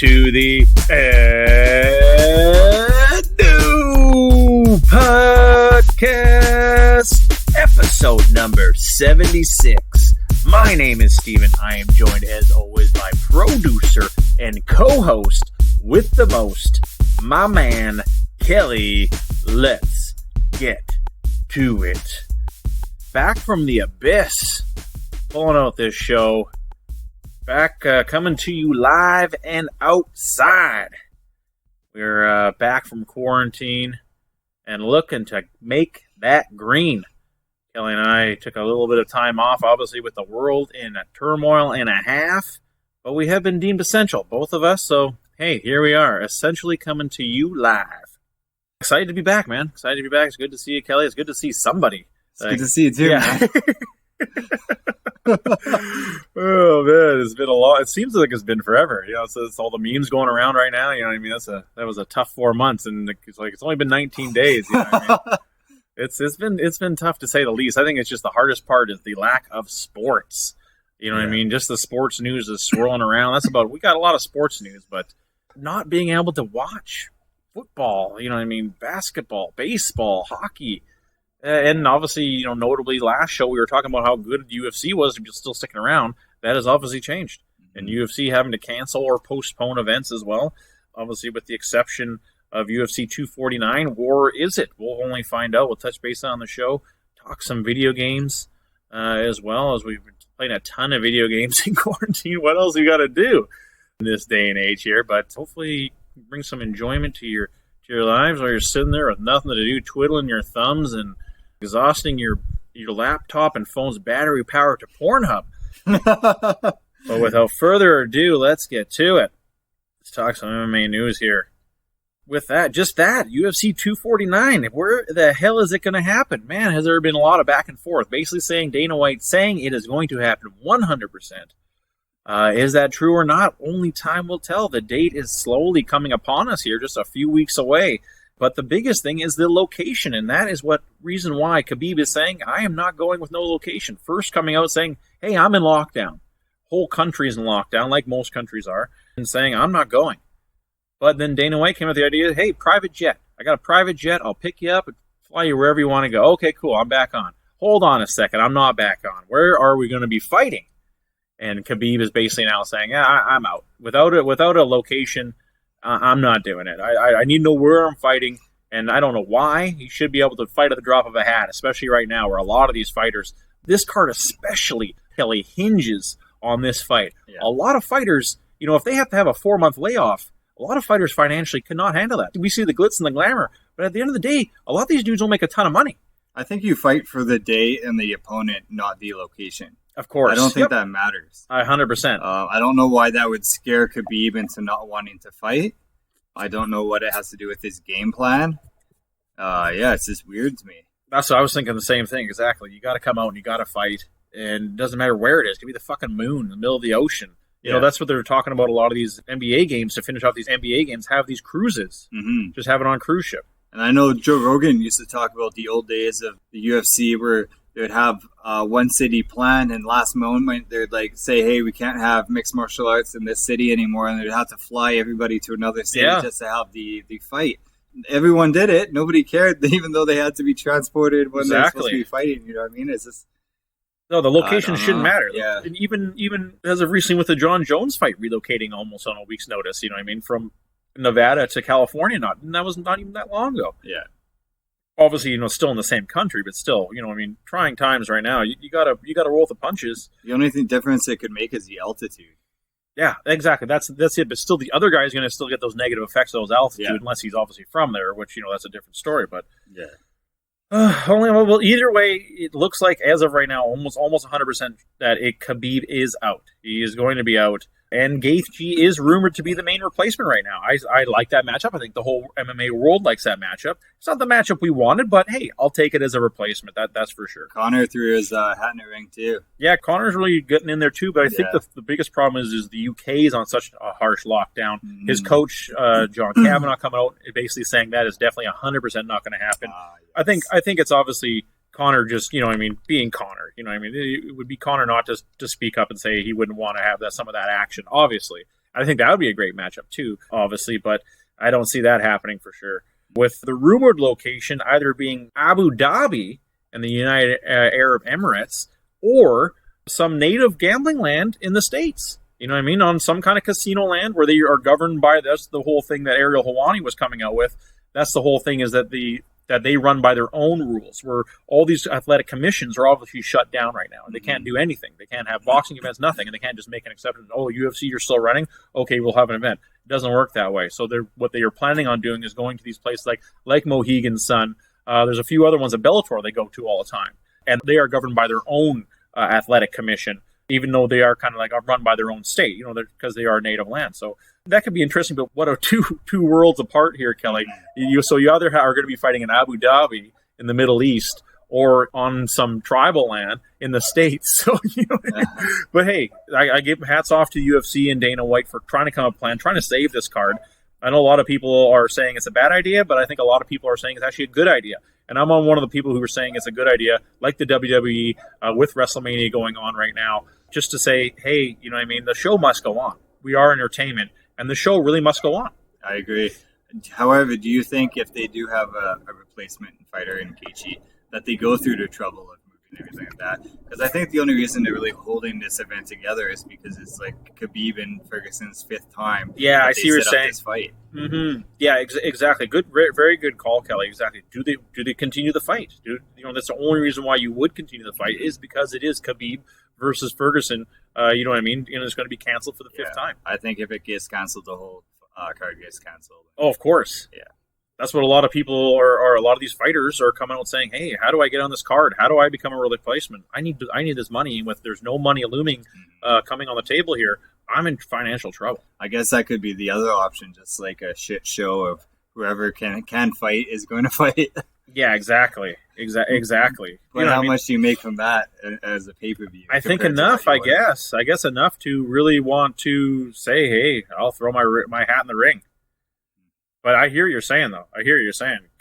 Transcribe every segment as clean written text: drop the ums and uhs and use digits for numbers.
to the New Podcast, episode number 76. My name is Steven. I am joined, as always, by producer and co-host with the most, my man, Kelly. Let's get to it. Back from the abyss, pulling out this show. Back, coming to you live and outside. We're back from quarantine and looking to make that green. Kelly and I took a little bit of time off, obviously, with the world in a turmoil and a half, but we have been deemed essential, both of us, so hey, here we are, essentially coming to you live. Excited to be back, man. Excited to be back. It's good to see you, Kelly. It's good to see somebody. It's good to see you, too, man. Oh man, it's been a long. It seems like it's been forever. You know, it's all the memes going around right now. You know what I mean? That was a tough 4 months, and it's only been 19 days. You know what I mean? It's been tough to say the least. I think it's just the hardest part is the lack of sports. You know what I mean? Just the sports news is swirling around. We got a lot of sports news, but not being able to watch football. You know what I mean? Basketball, baseball, hockey. And obviously, you know, notably last show we were talking about how good UFC was, still sticking around. That has obviously changed. And UFC having to cancel or postpone events as well. Obviously, with the exception of UFC 249, or is it? We'll only find out. We'll touch base on the show, talk some video games as well, as we've been playing a ton of video games in quarantine. What else we got to do in this day and age here? But hopefully bring some enjoyment to your lives while you're sitting there with nothing to do, twiddling your thumbs and exhausting your laptop and phone's battery power to Pornhub. But without further ado, let's get to it. Let's talk some MMA news here. With that, UFC 249. Where the hell is it going to happen? Man, has there been a lot of back and forth. Basically saying Dana White saying it is going to happen 100%. Is that true or not? Only time will tell. The date is slowly coming upon us here, just a few weeks away. But the biggest thing is the location, and that is what reason why Khabib is saying, I am not going with no location. First coming out saying, hey, I'm in lockdown. Whole country is in lockdown, like most countries are, and saying, I'm not going. But then Dana White came up with the idea, hey, private jet. I got a private jet. I'll pick you up and fly you wherever you want to go. Okay, cool. I'm back on. Hold on a second. I'm not back on. Where are we going to be fighting? And Khabib is basically now saying, yeah, I'm out. Without a location, I'm not doing it. I need to know where I'm fighting, and I don't know why. He should be able to fight at the drop of a hat, especially right now where a lot of these fighters, this card especially, Kelly, hinges on this fight. Yeah. A lot of fighters, you know, if they have to have a 4-month layoff, a lot of fighters financially cannot handle that. We see the glitz and the glamour, but at the end of the day, a lot of these dudes don't make a ton of money. I think you fight for the day and the opponent, not the location. Of course. I don't think that matters. 100%. I don't know why that would scare Khabib into not wanting to fight. I don't know what it has to do with his game plan. It's just weird to me. That's what I was thinking, the same thing, exactly. You got to come out and you got to fight, and it doesn't matter where it is. It could be the fucking moon in the middle of the ocean. You know, that's what they're talking about a lot of these NBA games. To finish off these NBA games, have these cruises. Mm-hmm. Just have it on a cruise ship. And I know Joe Rogan used to talk about the old days of the UFC where they would have one city plan, and last moment they'd like say, hey, we can't have mixed martial arts in this city anymore, and they'd have to fly everybody to another city just to have the fight. Everyone did it. Nobody cared, even though they had to be transported when they're supposed to be fighting. You know what I mean? It's just... No, the location shouldn't matter. Yeah. And even as of recently with the John Jones fight, relocating almost on a week's notice, you know what I mean, from Nevada to California, and that was not even that long ago. Yeah. Obviously, you know, still in the same country, but still, you know, I mean, trying times right now. You gotta roll with the punches. The only difference it could make is the altitude. Yeah, exactly. That's it. But still, the other guy is going to still get those negative effects of those altitude, unless he's obviously from there, which, you know, that's a different story. But yeah. Well, either way, it looks like as of right now, almost 100% that Khabib is out. He is going to be out. And Gaethje is rumored to be the main replacement right now. I like that matchup. I think the whole MMA world likes that matchup. It's not the matchup we wanted, but hey, I'll take it as a replacement. That's for sure. Conor threw his hat in the ring too. Yeah, Conor's really getting in there too, but I think the biggest problem is the UK is on such a harsh lockdown. His coach, John Kavanagh, coming out basically saying that is definitely 100% not going to happen. Yes. I think it's obviously Conor just, being Conor. It would be Conor not to speak up and say he wouldn't want to have some of that action, obviously. I think that would be a great matchup too, obviously, but I don't see that happening for sure. With the rumored location either being Abu Dhabi in the United Arab Emirates or some native gambling land in the States. You know what I mean? On some kind of casino land where they are governed by, that's the whole thing that Ariel Helwani was coming out with. That's the whole thing, is that they run by their own rules, where all these athletic commissions are obviously shut down right now. And they can't do anything. They can't have boxing events, nothing. And they can't just make an exception. Oh, UFC, you're still running? Okay, we'll have an event. It doesn't work that way. So what they are planning on doing is going to these places like Mohegan's Sun. There's a few other ones at Bellator they go to all the time. And they are governed by their own athletic commission, even though they are kind of like run by their own state, because they are native land. So that could be interesting, but what are two worlds apart here, Kelly? You either are going to be fighting in Abu Dhabi in the Middle East or on some tribal land in the States. So, but hey, I give hats off to UFC and Dana White for trying to come up with a plan, trying to save this card. I know a lot of people are saying it's a bad idea, but I think a lot of people are saying it's actually a good idea. And I'm on one of the people who are saying it's a good idea, like the WWE with WrestleMania going on right now, just to say, hey, the show must go on. We are entertainment, and the show really must go on. I agree. However, do you think if they do have a replacement fighter in Gaethje, that they go through the trouble of moving and everything like that? Because I think the only reason they're really holding this event together is because it's like Khabib and Ferguson's 5th time. Yeah, I see what you're saying. This fight. Mm-hmm. Yeah, exactly. Good, very good call, Kelly. Exactly. Do they continue the fight? That's the only reason why you would continue the fight is because it is Khabib versus Ferguson. You know what I mean? And it's going to be canceled for the 5th time. I think if it gets canceled, the whole card gets canceled. Oh, of course. Yeah. That's what a lot of people are. A lot of these fighters are coming out saying, "Hey, how do I get on this card? How do I become a replacement? I need this money. And if there's no money looming coming on the table here, I'm in financial trouble." I guess that could be the other option, just like a shit show of whoever can fight is going to fight. Yeah, exactly. But how much do you make from that as a pay-per-view? I think enough, I guess. I guess enough to really want to say, hey, I'll throw my hat in the ring. But I hear what you're saying, though.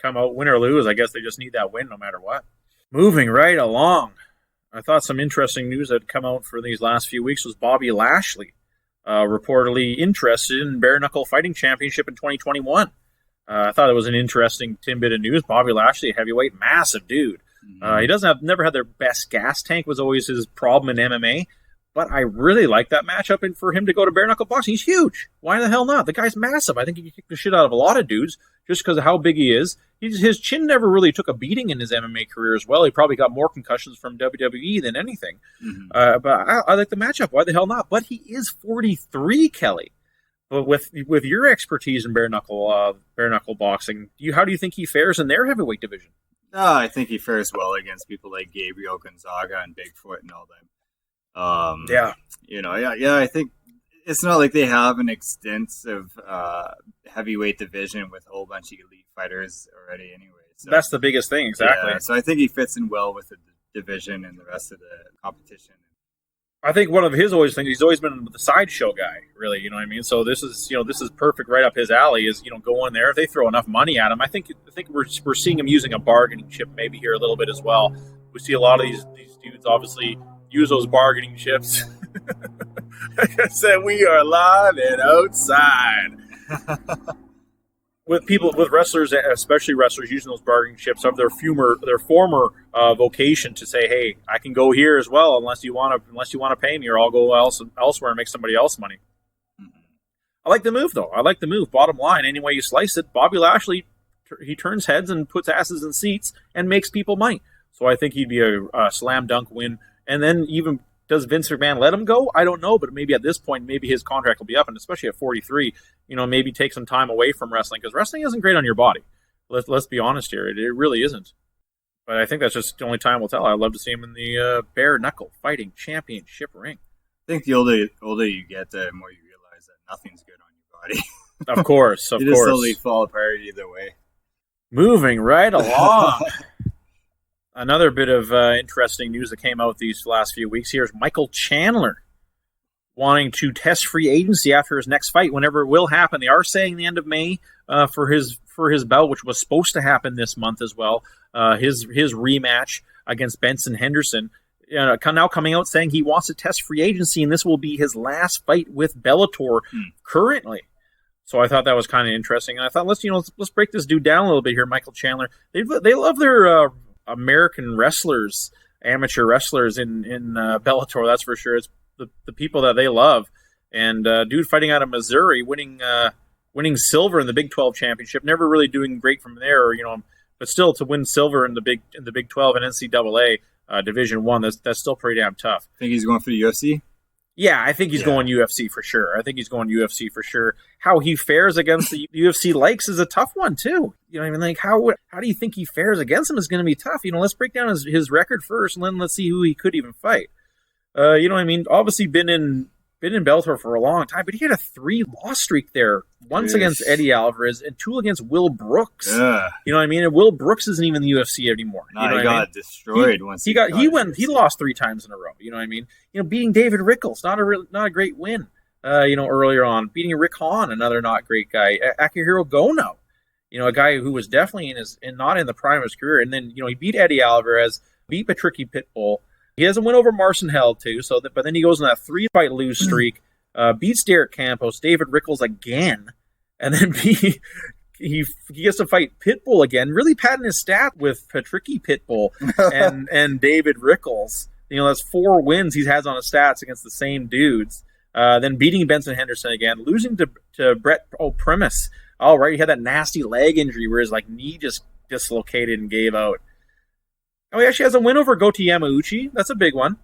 Come out, win or lose, I guess they just need that win no matter what. Moving right along. I thought some interesting news that had come out for these last few weeks was Bobby Lashley reportedly interested in Bare Knuckle Fighting Championship in 2021. I thought it was an interesting tidbit of news. Bobby Lashley, heavyweight, massive dude. He never had their best gas tank, was always his problem in MMA. But I really like that matchup, and for him to go to bare knuckle boxing, he's huge. Why the hell not? The guy's massive. I think he can kick the shit out of a lot of dudes just because of how big he is. His chin never really took a beating in his MMA career as well. He probably got more concussions from WWE than anything. But I like the matchup. Why the hell not? But he is 43, Kelly. But with your expertise in bare knuckle boxing, how do you think he fares in their heavyweight division? I think he fares well against people like Gabriel Gonzaga and Bigfoot and all them. I think it's not like they have an extensive heavyweight division with a whole bunch of elite fighters already anyway. So that's the biggest thing, exactly. Yeah, so I think he fits in well with the division and the rest of the competition. I think one of his always things, he's always been the sideshow guy, really, you know what I mean? So this is perfect right up his alley, is, go in there. If they throw enough money at him, I think we're seeing him using a bargaining chip maybe here a little bit as well. We see a lot of these dudes obviously use those bargaining chips. Like I said, we are live and outside. With wrestlers, especially wrestlers, using those bargaining chips of their former vocation to say, hey, I can go here as well unless you want to pay me, or I'll go elsewhere and make somebody else money. I like the move, though. Bottom line, any way you slice it, Bobby Lashley, he turns heads and puts asses in seats and makes people money. So I think he'd be a slam dunk win. And then even, does Vince McMahon let him go? I don't know, but maybe at this point, maybe his contract will be up, and especially at 43, maybe take some time away from wrestling, because wrestling isn't great on your body. Let's be honest here. It really isn't. But I think that's just the only time will tell. I'd love to see him in the Bare Knuckle Fighting Championship ring. I think the older you get, the more you realize that nothing's good on your body. Of course. You just slowly fall apart either way. Moving right along. Another bit of interesting news that came out these last few weeks here is Michael Chandler wanting to test free agency after his next fight, whenever it will happen. They are saying the end of May for his bout, which was supposed to happen this month as well. His rematch against Benson Henderson. now coming out saying he wants to test free agency, and this will be his last fight with Bellator currently. So I thought that was kind of interesting, and I thought let's break this dude down a little bit here. Michael Chandler, they love their American wrestlers, amateur wrestlers in Bellator. That's for sure. It's the people that they love. And dude fighting out of Missouri, winning silver in the Big 12 championship, never really doing great from there, but still to win silver in the Big 12 and NCAA Division I, that's still pretty damn tough. Think he's going for the UFC? Yeah, I think he's going UFC for sure. How he fares against the UFC likes is a tough one too. How do you think he fares against him is going to be tough. Let's break down his record first, and then let's see who he could even fight. Obviously been in Bellator for a long time, but he had a 3-loss streak there. Once against Eddie Alvarez and 2 against Will Brooks. Yeah. And Will Brooks isn't even in the UFC anymore. He got destroyed once he lost 3 times in a row. You know what I mean? Beating David Rickles, not a great win. Earlier on, beating Rick Hahn, another not great guy. Akihiro Gono, a guy who was definitely not in the prime of his career. And then he beat Eddie Alvarez, beat Patricky Pitbull. He has a win over Marcin Held too. But then he goes on that 3-fight lose streak, beats Derek Campos, David Rickles again, and then he gets to fight Pitbull again. Really padding his stat with Patricky Pitbull and David Rickles. That's 4 wins he has on his stats against the same dudes. Then beating Benson Henderson again, losing to Brett Primus. Oh, right, he had that nasty leg injury where his knee just dislocated and gave out. Oh, he actually has a win over Goto Yamauchi. That's a big one.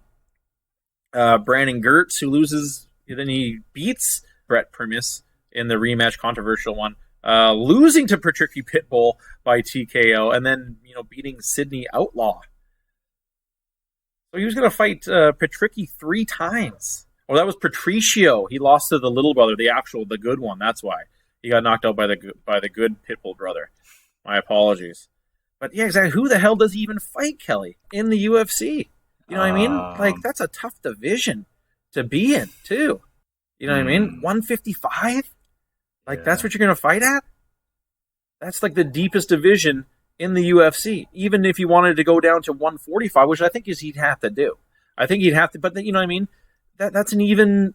Brandon Gertz, who loses, then he beats Brett Primus in the rematch, controversial one. Losing to Patricky Pitbull by TKO, and then beating Sidney Outlaw. So he was going to fight Patricky 3 times. Oh, that was Patricio. He lost to the little brother, the good one. That's why he got knocked out by the good Pitbull brother. My apologies. But yeah, exactly. Who the hell does he even fight, Kelly, in the UFC? You know what I mean? That's a tough division to be in, too. You know what I mean? 155? That's what you're going to fight at? That's the deepest division in the UFC. Even if you wanted to go down to 145, which I think he'd have to do. I think he'd have to, but you know what I mean? That's an even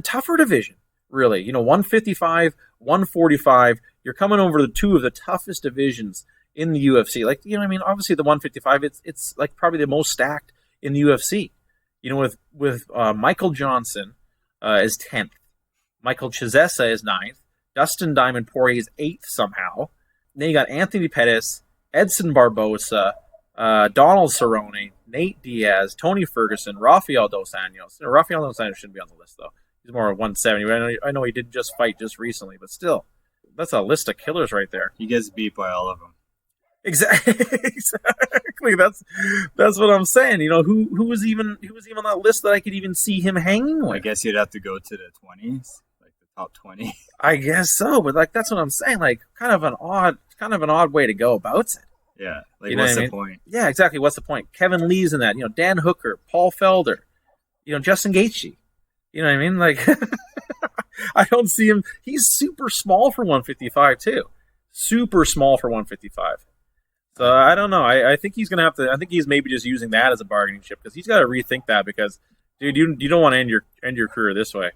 tougher division, really. 155, 145, you're coming over the 2 of the toughest divisions in the UFC. Obviously the 155, it's probably the most stacked in the UFC. With Michael Johnson is 10th. Michael Chiesa is 9th. Dustin Diamond Poirier is 8th somehow. Then you got Anthony Pettis, Edson Barbosa, Donald Cerrone, Nate Diaz, Tony Ferguson, Rafael Dos Anjos. Rafael Dos Anjos shouldn't be on the list, though. He's more 170. I know he did just fight just recently, but still, that's a list of killers right there. He gets beat by all of them. Exactly. That's what I'm saying. Who was even on that list that I could even see him hanging with? I guess you'd have to go to the 20s, the top 20. I guess so, but that's what I'm saying. Kind of an odd way to go about it. Yeah, what's the point? Yeah, exactly. What's the point? Kevin Lee's in that. Dan Hooker, Paul Felder, Justin Gaethje. You know what I mean? I don't see him. He's super small for 155 too. Super small for 155. So I don't know. I think he's gonna have to. I think he's maybe just using that as a bargaining chip because he's got to rethink that because, dude, you don't want to end your career this way.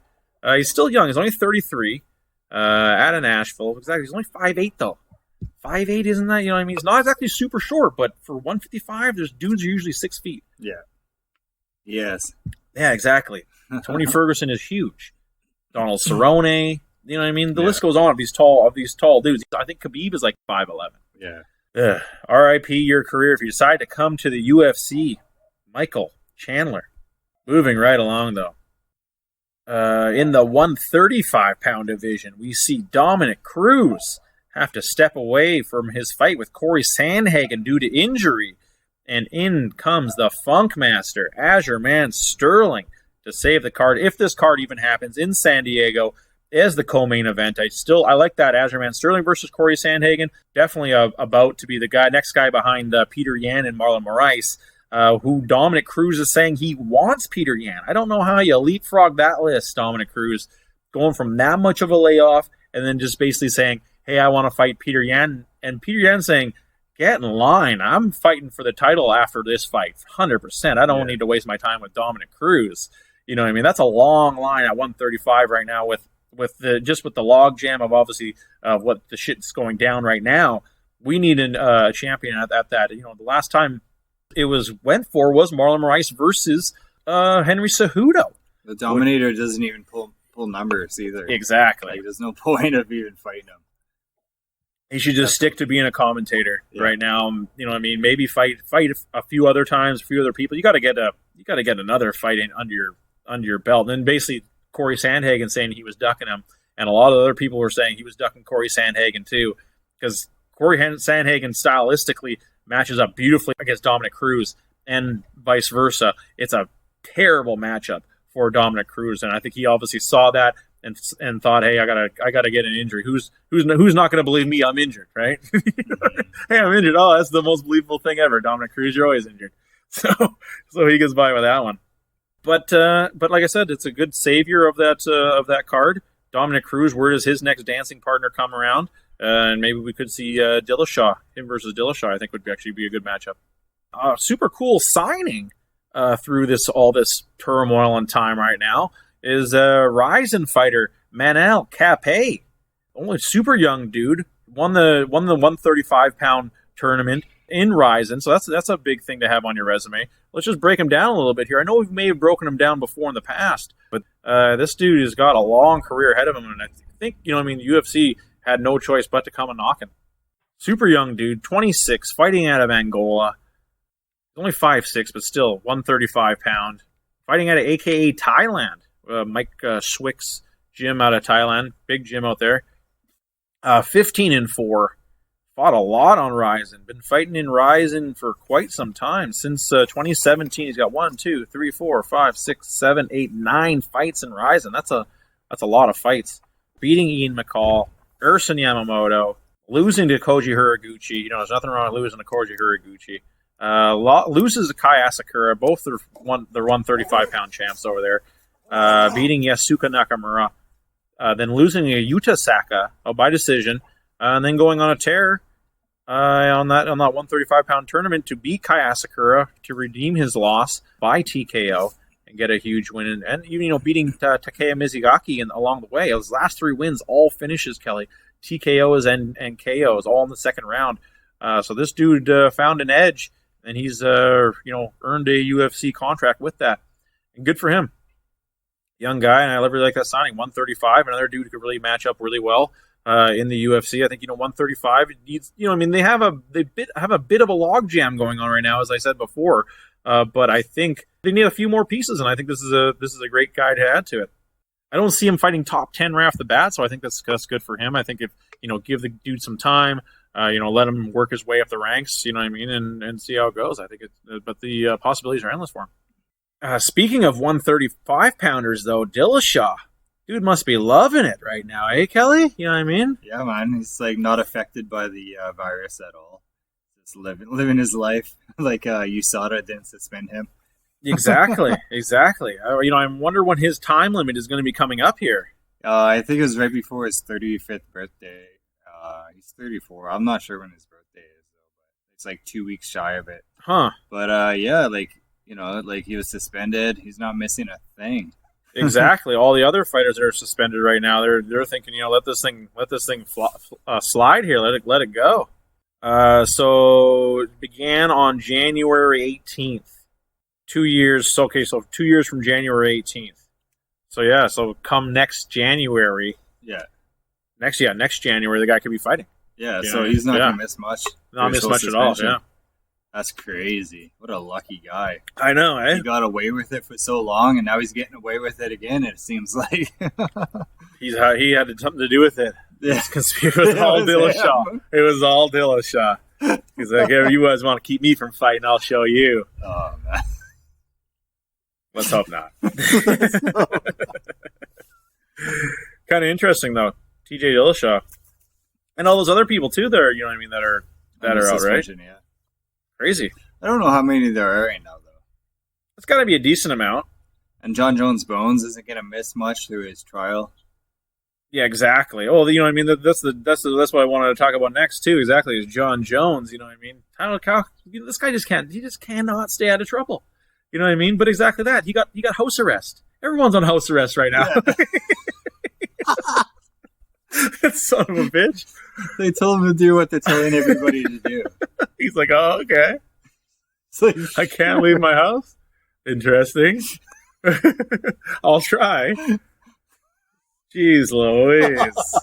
He's still young. He's only 33. Out of Nashville. Exactly. He's only 5'8" though. 5'8" isn't that? You know what I mean? He's not exactly super short, but for 155, there's dudes are usually 6 feet. Yeah. Yes. Yeah, exactly. Tony Ferguson is huge. Donald Cerrone. You know what I mean? The list goes on of these tall dudes. I think Khabib is 5'11". Yeah. R.I.P. your career if you decide to come to the UFC. Michael Chandler. Moving right along, though. In the 135-pound division, we see Dominic Cruz have to step away from his fight with Corey Sandhagen due to injury. And in comes the Funk Master, Aljamain Sterling, to save the card. If this card even happens in San Diego as the co-main event, I like that Aljamain Sterling versus Corey Sandhagen. Definitely about to be the next guy behind Peter Yan and Marlon Moraes, who Dominic Cruz is saying he wants Peter Yan. I don't know how you leapfrog that list, Dominic Cruz, going from that much of a layoff and then just basically saying, hey, I want to fight Peter Yan. And Peter Yan saying, get in line. I'm fighting for the title after this fight, 100%. I don't need to waste my time with Dominic Cruz. You know what I mean? That's a long line at 135 right now with the log jam of obviously what the shit's going down right now. We need a champion at that. You know, the last time it went for was Marlon Moraes versus Henry Cejudo. The Dominator doesn't even pull numbers either. Exactly. Like, there's no point of even fighting him. He should just stick to being a commentator right now. You know what I mean? Maybe fight a few other times, a few other people. You got to get another fight in under your belt. And then basically Corey Sandhagen saying he was ducking him, and a lot of other people were saying he was ducking Corey Sandhagen too, because Corey Sandhagen stylistically matches up beautifully against Dominic Cruz, and vice versa. It's a terrible matchup for Dominic Cruz, and I think he obviously saw that and thought, hey, I gotta get an injury. Who's not gonna believe me? I'm injured, right? Hey, I'm injured. Oh, that's the most believable thing ever. Dominic Cruz, you're always injured. So he gets by with that one. But like I said, it's a good savior of that card. Dominic Cruz, where does his next dancing partner come around? And maybe we could see Dillashaw, him versus Dillashaw. I think would actually be a good matchup. Super cool signing through all this turmoil and time right now is Ryzen fighter Manel Capé. Only super young dude. Won the 135-pound tournament in Ryzen, so that's a big thing to have on your resume. Let's just break him down a little bit here. I know we may have broken him down before in the past, but this dude has got a long career ahead of him, and I think, you know what I mean, the UFC had no choice but to come and knock him. Super young dude, 26, fighting out of Angola. Only 5'6", but still 135-pound. Fighting out of AKA Thailand. Mike Swick's gym out of Thailand. Big gym out there. 15-4. Fought a lot on Ryzen. Been fighting in Ryzen for quite some time. Since 2017, he's got 1, 2, 3, 4, 5, 6, 7, 8, 9 fights in Ryzen. That's a lot of fights. Beating Ian McCall, Ersan Yamamoto, losing to Koji Hiraguchi. You know, there's nothing wrong with losing to Koji Hiraguchi. Loses to Kai Asakura. Both they're 135-pound champs over there. Beating Yasuka Nakamura. Then losing to Yuta Saka by decision. And then going on a tear on that 135-pound tournament to beat Kai Asakura to redeem his loss by TKO and get a huge win. And beating Takeya Mizugaki along the way. His last 3 wins, all finishes, Kelly. TKOs and KOs, all in the second round. So this dude found an edge, and he's earned a UFC contract with that. And good for him. Young guy, and I really like that signing. 135, another dude who could really match up really well in the UFC. I think 135 needs. They have a bit of a logjam going on right now, as I said before. But I think they need a few more pieces, and I think this is a great guy to add to it. I don't see him fighting top 10 right off the bat, so I think that's good for him. I think if give the dude some time, let him work his way up the ranks, and see how it goes. I think but the possibilities are endless for him. Speaking of 135-pounders, though, Dillashaw, dude must be loving it right now, eh, Kelly? You know what I mean? Yeah, man. He's not affected by the virus at all. Just living his life like USADA didn't suspend him. Exactly. I wonder when his time limit is going to be coming up here. I think it was right before his 35th birthday. He's 34. I'm not sure when his birthday is, though, but it's like 2 weeks shy of it. Huh. But yeah, he was suspended. He's not missing a thing. Exactly. All the other fighters that are suspended right now, they're thinking, let this thing slide here. Let it go. So it began on January 18th. 2 years. Okay, so 2 years from January 18th. So yeah, so come next January. Yeah. Next January, the guy could be fighting. Yeah, so he's not gonna miss much. Not miss much at all. Yeah. That's crazy. What a lucky guy. I know, eh? He got away with it for so long, and now he's getting away with it again, it seems like. He had something to do with it. Yeah. It was all Dillashaw. It was all Dillashaw. He's like, if you guys want to keep me from fighting, I'll show you. Oh, man. Let's hope not. Kind of interesting, though. TJ Dillashaw. And all those other people, too, that are out, right? Yeah. Crazy. I don't know how many there are right now, though. It's got to be a decent amount. And John Jones Bones isn't going to miss much through his trial. Yeah, exactly. Oh, you know what I mean? That's what I wanted to talk about next too. Exactly, is John Jones. You know what I mean? This guy just can't. He just cannot stay out of trouble. You know what I mean? But exactly that. He got house arrest. Everyone's on house arrest right now. Yeah. Son of a bitch. They told him to do what they're telling everybody to do. He's like, oh, okay. Like, I can't leave my house. Interesting. I'll try. Jeez Louise.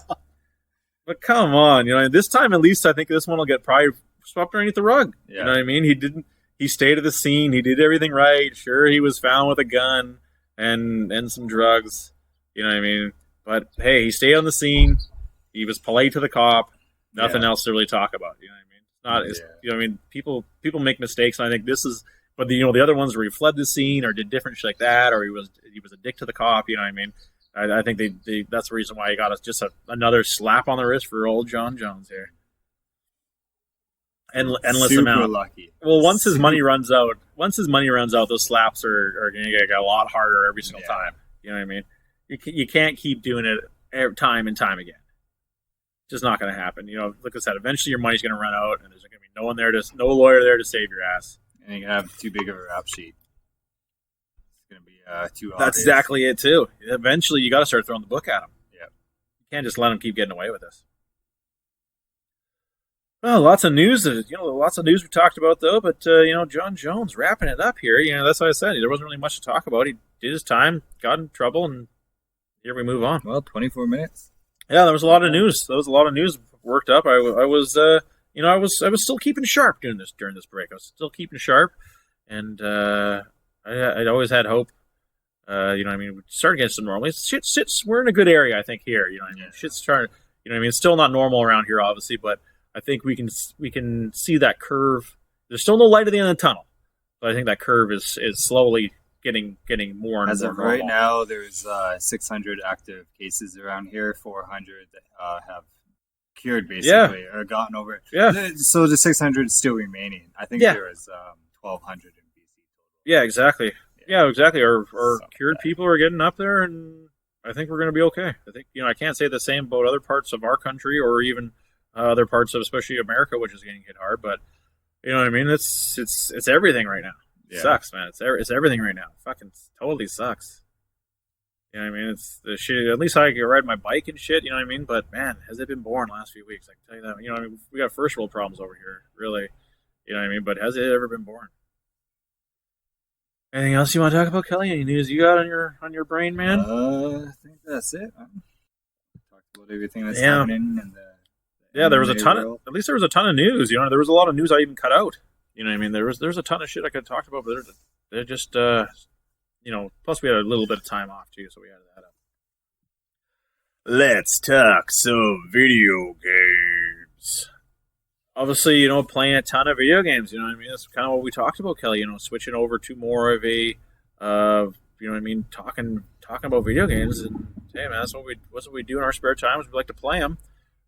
But come on, this time at least I think this one will get probably swept underneath the rug. Yeah. You know what I mean? He stayed at the scene, he did everything right. Sure, he was found with a gun and some drugs. You know what I mean? But hey, he stayed on the scene. He was polite to the cop. Nothing else to really talk about. You know what I mean? You know what I mean? People make mistakes, and I think this is. But the other ones where he fled the scene or did different shit like that, or he was a dick to the cop. You know what I mean? I think that's the reason why he got us just another slap on the wrist for old John Jones here. Endless super amount. Lucky. Well, once his money runs out, those slaps are going to get a lot harder every single time. You know what I mean? You can't keep doing it time and time again. Just not going to happen. Like I said, eventually your money's going to run out, and there's going to be no lawyer there to save your ass. And you're going to have too big of a rap sheet. It's going to be too obvious. That's exactly it, too. Eventually, you got to start throwing the book at him. Yeah. You can't just let him keep getting away with this. Well, lots of news. Lots of news we talked about, though. But, John Jones wrapping it up here. That's what I said. There wasn't really much to talk about. He did his time, got in trouble, and here we move on. Well, 24 minutes. Yeah, there was a lot of news. Worked up. I was still keeping sharp during this break. I was still keeping sharp, and I'd always had hope. We started getting some normal. We're in a good area, I think, here. You know what I mean? Shit's starting. You know what I mean? It's still not normal around here, obviously, but I think we can see that curve. There's still no light at the end of the tunnel, but I think that curve is slowly getting more and As more of normal. right now, there's 600 active cases around here. 400 have cured, basically, or gotten over it. Yeah. So the 600 is still remaining. I think there was 1,200 in BC. Yeah, exactly. Yeah, exactly. Our cured people are getting up there, and I think we're going to be okay. I think I can't say the same about other parts of our country or even other parts of especially America, which is getting hit hard. But you know what I mean? It's everything right now. It sucks, man. It's everything right now. Fucking totally sucks. You know what I mean? It's the shit. At least I can ride my bike and shit. You know what I mean? But man, has it been boring the last few weeks? I can tell you that. You know what I mean? We got first world problems over here, really. You know what I mean? But has it ever been boring? Anything else you want to talk about, Kelly? Any news you got on your brain, man? I think that's it. Talked about everything that's happening. There was a ton of. At least there was a ton of news. There was a lot of news I even cut out. You know what I mean? There's a ton of shit I could have talked about, but they're just plus we had a little bit of time off too, so we added that up. Let's talk some video games. Obviously, playing a ton of video games. You know what I mean? That's kind of what we talked about, Kelly. Switching over to more of a, talking about video games. And hey, man, that's what we do in our spare time. Is we like to play them.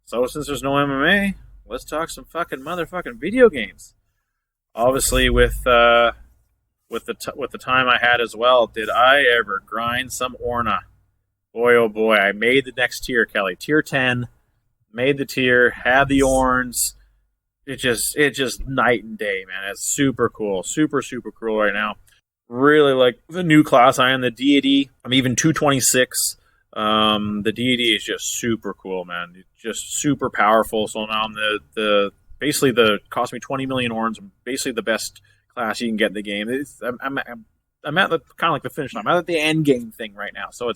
So since there's no MMA, let's talk some fucking motherfucking video games. Obviously, with the time I had as well, did I ever grind some Orna? Boy, oh boy, I made the next tier, Kelly. Tier 10, made the tier, had the Orns. It just night and day, man. It's super cool. Super, super cool right now. Really like the new class. I am the deity. I'm even 226. The deity is just super cool, man. It's just super powerful. So now I'm the cost me 20 million Orns. I'm basically the best class you can get in the game. I'm at the kind of like the finish line. I'm at the end game thing right now. So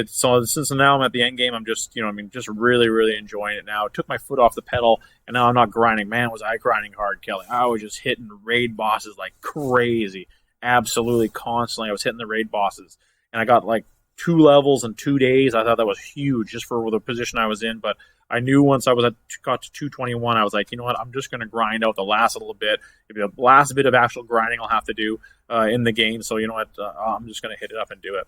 so since now I'm at the end game, I'm just just really, really enjoying it now. I took my foot off the pedal, and now I'm not grinding. Man, was I grinding hard, Kelly. I was just hitting raid bosses like crazy. Absolutely constantly. I was hitting the raid bosses, and I got like 2 levels in 2 days. I thought that was huge just for the position I was in, but I knew once I got to 221, I was like, you know what, I'm just going to grind out the last little bit. Maybe the last bit of actual grinding I'll have to do in the game, so you know what, I'm just going to hit it up and do it.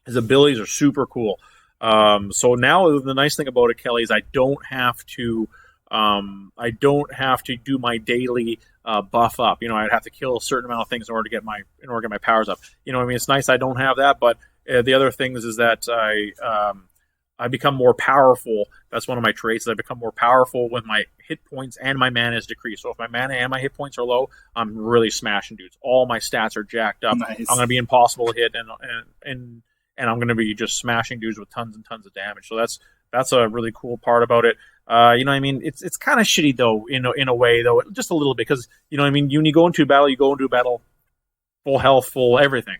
His abilities are super cool. So now the nice thing about it, Kelly, is I don't have to do my daily buff up. I'd have to kill a certain amount of things in order to get my powers up. It's nice I don't have that, but the other things is that I become more powerful. That's one of my traits. I become more powerful when my hit points and my mana is decreased. So if my mana and my hit points are low, I'm really smashing dudes. All my stats are jacked up. Nice. I'm going to be impossible to hit, and I'm going to be just smashing dudes with tons and tons of damage. So that's a really cool part about it. You know what I mean? It's kind of shitty though, in a way though, just a little bit, because you know what I mean. When you go into a battle, full health, full everything.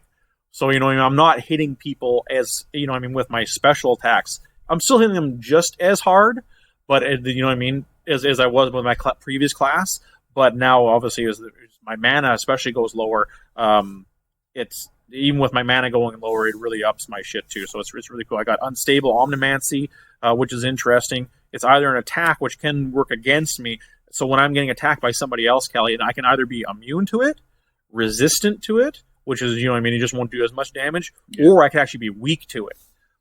So you know what I mean. I'm not hitting people as you know what I mean with my special attacks. I'm still hitting them just as hard, but you know what I mean, as I was with my previous class. But now, obviously, as my mana especially goes lower, it's even with my mana going lower, it really ups my shit too. So it's really cool. I got Unstable Omnimancy, which is interesting. It's either an attack which can work against me. So when I'm getting attacked by somebody else, Kelly, and I can either be immune to it, resistant to it, which is, you know what I mean, it just won't do as much damage, or I can actually be weak to it.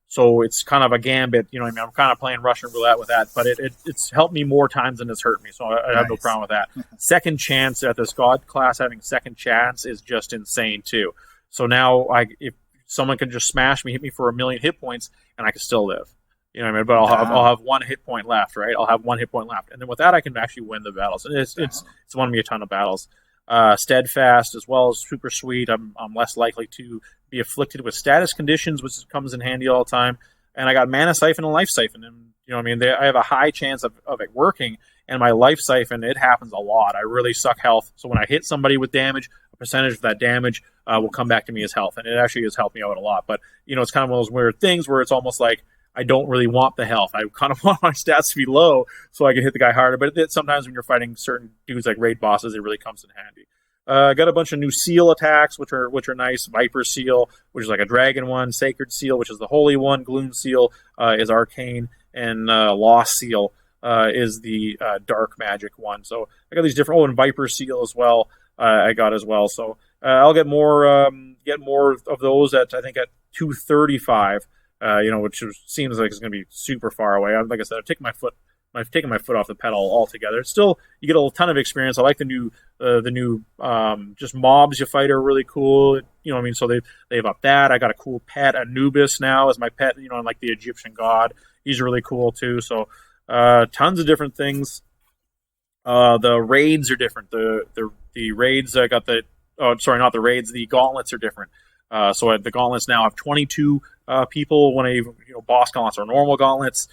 So it's kind of a gambit, you know what I mean? I'm kind of playing Russian roulette with that, but it's helped me more times than it's hurt me, so I have no problem with that. Second chance at this God class, having second chance is just insane too. So now if someone can just smash me, hit me for 1,000,000 hit points, and I can still live. You know what I mean? But I'll have 1 hit point left, right? I'll have 1 hit point left. And then with that, I can actually win the battles. And it's won me a ton of battles. Steadfast, as well as super sweet. I'm less likely to be afflicted with status conditions, which comes in handy all the time. And I got Mana Siphon and Life Siphon. And, you know what I mean? I have a high chance of it working. And my Life Siphon, it happens a lot. I really suck health. So when I hit somebody with damage, a percentage of that damage will come back to me as health. And it actually has helped me out a lot. But, you know, it's kind of one of those weird things where it's almost like I don't really want the health. I kind of want my stats to be low so I can hit the guy harder. But sometimes when you're fighting certain dudes like raid bosses, it really comes in handy. Got a bunch of new seal attacks, which are nice. Viper Seal, which is like a dragon one. Sacred Seal, which is the holy one. Gloom Seal is arcane. And Lost Seal is the dark magic one. So I got these different. Oh, and Viper Seal as well. I got as well. So I'll get more of those at, I think, at 235. You know, which seems like it's going to be super far away. Like I said, I've taken my foot off the pedal altogether. It's still, you get a ton of experience. I like the new just mobs you fight are really cool. You know what I mean? So they've upped that. I got a cool pet, Anubis now as my pet. You know, like the Egyptian god. He's really cool too. So tons of different things. The raids are different. The raids, I got not the raids. The gauntlets are different. So the gauntlets now have 22 people when boss gauntlets or normal gauntlets.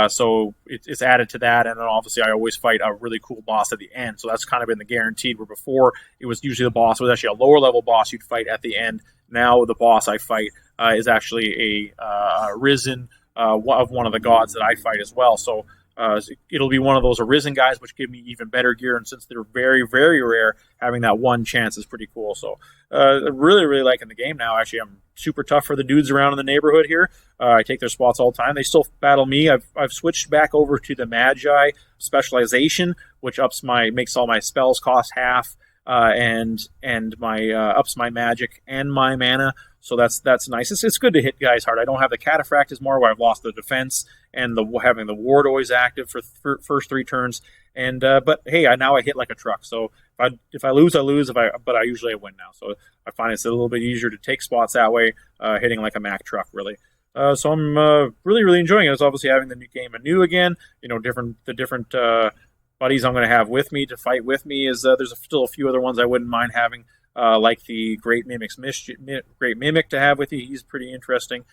So it's added to that, and then obviously I always fight a really cool boss at the end. So that's kind of been the guaranteed. Where before it was usually the boss was actually a lower level boss you'd fight at the end. Now the boss I fight is actually a risen of one of the gods that I fight as well. So it'll be one of those arisen guys, which give me even better gear. And since they're very, very rare, having that one chance is pretty cool. So really, really liking the game now. Actually, I'm super tough for the dudes around in the neighborhood here. I take their spots all the time. They still battle me. I've switched back over to the Magi specialization, which makes all my spells cost half, and my ups my magic and my mana. So that's nice. It's good to hit guys hard. I don't have the Cataphract as more where I've lost the defense and having the ward always active for first 3 turns. And but hey, now I hit like a truck. So if I lose, I lose. But I usually win now. So I find it's a little bit easier to take spots that way, hitting like a Mack truck really. So I'm really, really enjoying it. It's obviously having the new game anew again. You know, the different buddies I'm going to have with me to fight with me is there's still a few other ones I wouldn't mind having. Like the Great Mimic to have with you. He's pretty interesting.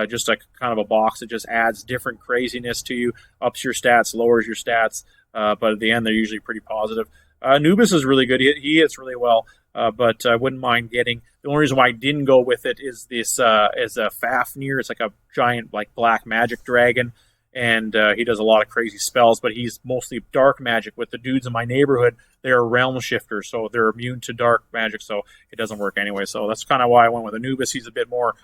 Just like kind of a box that just adds different craziness to you, ups your stats, lowers your stats, but at the end they're usually pretty positive. Anubis is really good. He hits really well, but I wouldn't mind getting. The only reason why I didn't go with it is this is a Fafnir. It's like a giant like black magic dragon. And he does a lot of crazy spells, but he's mostly dark magic. With the dudes in my neighborhood, they're realm shifters, so they're immune to dark magic, so it doesn't work anyway. So that's kind of why I went with Anubis. He's a bit more,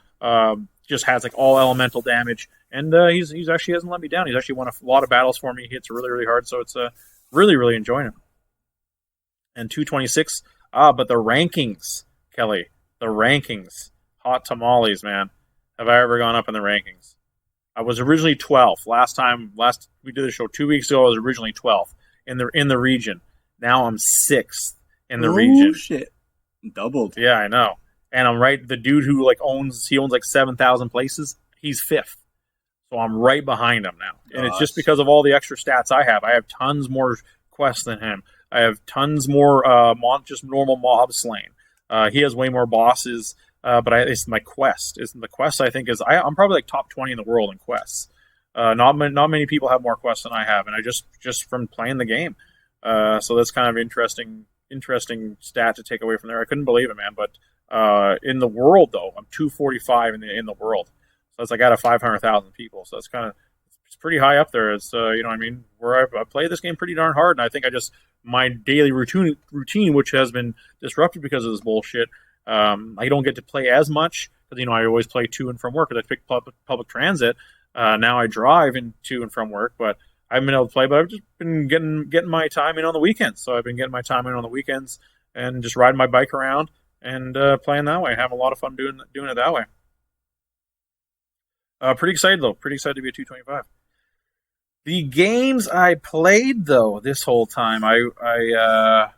just has like all elemental damage, and he's actually hasn't let me down. He's actually won a lot of battles for me. He hits really, really hard, so it's really, really enjoying him. And 226, but the rankings, Kelly, the rankings, hot tamales, man. Have I ever gone up in the rankings? I was originally 12th. Last we did the show 2 weeks ago. I was originally 12th in the region. Now I'm 6th in the region. Oh shit! Doubled. Yeah, I know. And I'm right. The dude who owns like 7,000 places. He's 5th. So I'm right behind him now. And it's just Gosh. because of all the extra stats I have. I have tons more quests than him. I have tons more just normal mob slain. He has way more bosses, but it's my quest. The quest I think I'm probably like top 20 in the world in quests. Not many people have more quests than I have, and I just from playing the game. So that's kind of interesting stat to take away from there. I couldn't believe it, man. But in the world though, I'm 245 in the world. So that's like out of 500,000 people. So that's it's pretty high up there. It's you know what I mean, where I play this game pretty darn hard, and I think my daily routine, which has been disrupted because of this bullshit. I don't get to play as much because I always play to and from work because I pick public transit. Now I drive to and from work, but I haven't been able to play. But I've just been getting my time in on the weekends. So I've been getting my time in on the weekends and just riding my bike around and playing that way. Having a lot of fun doing it that way. Pretty excited though. Pretty excited to be a 225. The games I played though this whole time, I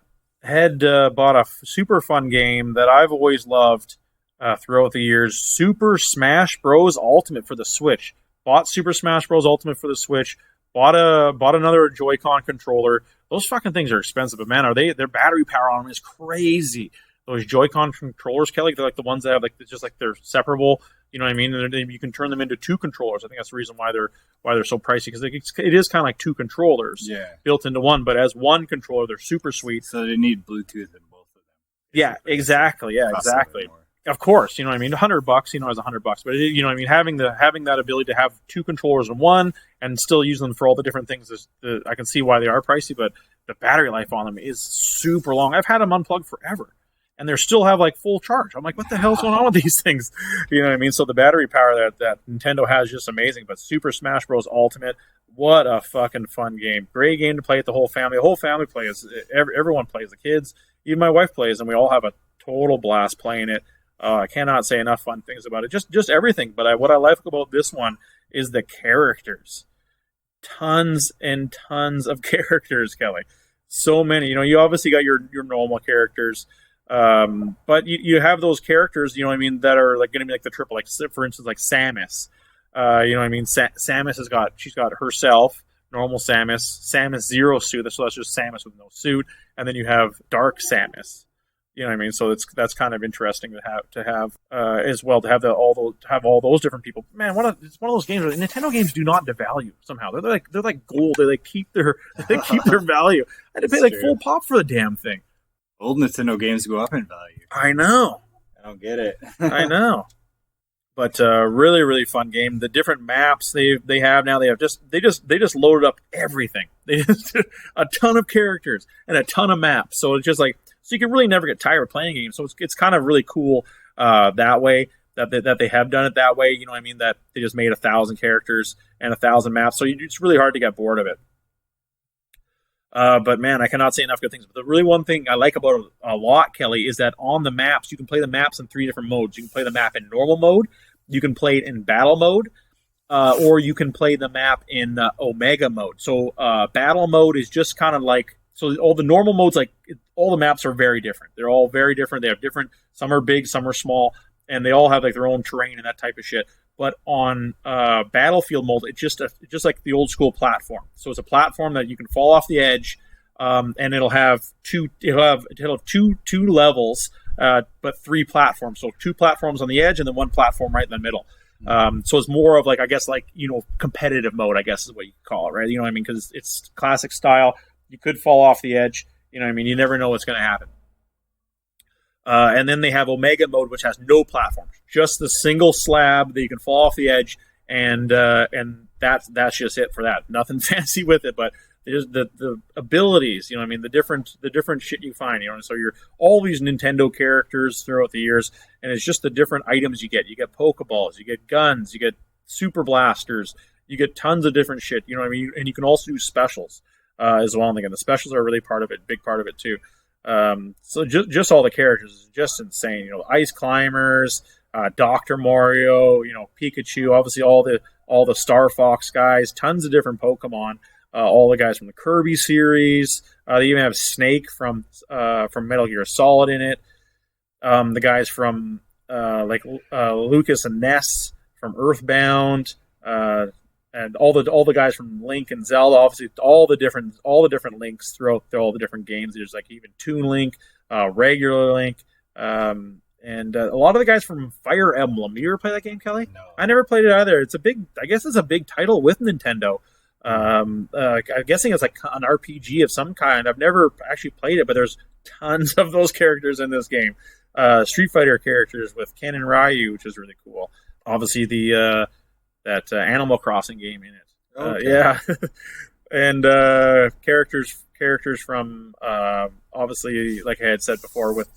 had bought a super fun game that I've always loved throughout the years. Super Smash Bros. Ultimate for the Switch. Bought Super Smash Bros. Ultimate for the Switch. Bought another Joy-Con controller. Those fucking things are expensive, but man, their battery power on them is crazy. Those Joy-Con controllers, Kelly, they're like the ones that have they're separable. You know what I mean? And you can turn them into two controllers. I think that's the reason why they're so pricey, because it is kind of like two controllers built into one. But as one controller, they're super sweet. So they need Bluetooth in both of them. Yeah, exactly. Yeah, exactly. Of course, you know what I mean. $100, is $100. But you know what I mean. Having that ability to have two controllers in one and still use them for all the different things I can see why they are pricey. But the battery life on them is super long. I've had them unplugged forever, and they still have like full charge. I'm like, what the hell's going on with these things? You know what I mean? So the battery power that Nintendo has is just amazing. But Super Smash Bros. Ultimate, what a fucking fun game! Great game to play with the whole family. The whole family plays. Everyone plays. The kids, even my wife plays, and we all have a total blast playing it. I cannot say enough fun things about it. Just everything. But what I like about this one is the characters. Tons and tons of characters, Kelly. So many. You obviously got your normal characters. But you have those characters, you know what I mean, that are like going to be like the triple, like for instance, like Samus. You know what I mean? Samus she's got herself, normal Samus Zero suit. So that's just Samus with no suit, and then you have Dark Samus. You know what I mean? So that's kind of interesting to have as well, to have all those different people. Man, it's one of those games where Nintendo games do not devalue somehow. They're like gold. They keep their value. I had to pay like full pop for the damn thing. Old Nintendo games go up in value. I know. I don't get it. I know. But really, really fun game. The different maps they have now, they just loaded up everything. They just a ton of characters and a ton of maps. So it's just like, so you can really never get tired of playing games. So it's kind of really cool that way that they have done it that way. You know what I mean? That they just made 1,000 characters and 1,000 maps. So it's really hard to get bored of it. But man, I cannot say enough good things. But the really one thing I like about it a lot, Kelly, is that on the maps, you can play the maps in 3 different modes. You can play the map in normal mode, you can play it in battle mode, or you can play the map in Omega mode. So battle mode is just kind of like, so all the normal modes, like all the maps are very different. They're all very different. They have different, some are big, some are small, and they all have like their own terrain and that type of shit. But on Battlefield mode, it's just like the old school platform. So it's a platform that you can fall off the edge, and it'll have two levels, but 3 platforms. So 2 platforms on the edge, and then 1 platform right in the middle. So it's more of like, I guess, like, competitive mode, I guess is what you call it, right? You know what I mean? Because it's classic style. You could fall off the edge. You know what I mean? You never know what's going to happen. And then they have Omega mode, which has no platforms, just the single slab that you can fall off the edge, and that's just it for that. Nothing fancy with it, but there's the abilities, you know what I mean, the different shit you find, so you're all these Nintendo characters throughout the years, and it's just the different items you get. You get Pokeballs, you get guns, you get super blasters, you get tons of different shit, you know what I mean, and you can also do specials as well. And again, the specials are really big part of it too. So just all the characters is just insane. Ice Climbers, Dr. Mario, Pikachu, obviously all the Star Fox guys, tons of different Pokemon, all the guys from the Kirby series. They even have Snake from Metal Gear Solid in it. The guys from Lucas and Ness from Earthbound. and all the guys from Link and Zelda, obviously all the different Links throughout all the different games. There's like even Toon Link, regular Link, and a lot of the guys from Fire Emblem. You ever play that game, Kelly? No. I never played it either. I guess it's a big title with Nintendo. I'm guessing it's like an RPG of some kind. I've never actually played it, but there's tons of those characters in this game. Street Fighter characters with Ken and Ryu, which is really cool. Obviously, that Animal Crossing game in it. Okay. Yeah, and characters from obviously, like I had said before, with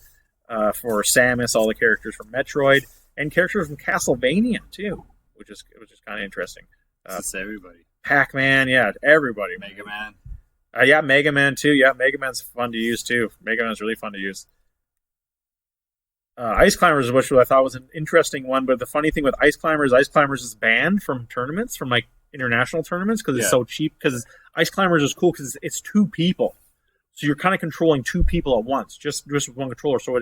for Samus, all the characters from Metroid, and characters from Castlevania too, which is kind of interesting. It's everybody. Pac-Man, yeah, everybody. Mega Man. Yeah, Mega Man too. Yeah, Mega Man's fun to use too. Mega Man's really fun to use. Ice Climbers, which I thought was an interesting one, but the funny thing with Ice Climbers is banned from tournaments, from like international tournaments, because it's so cheap. Because Ice Climbers is cool because it's two people, so you're kind of controlling two people at once, just with one controller. So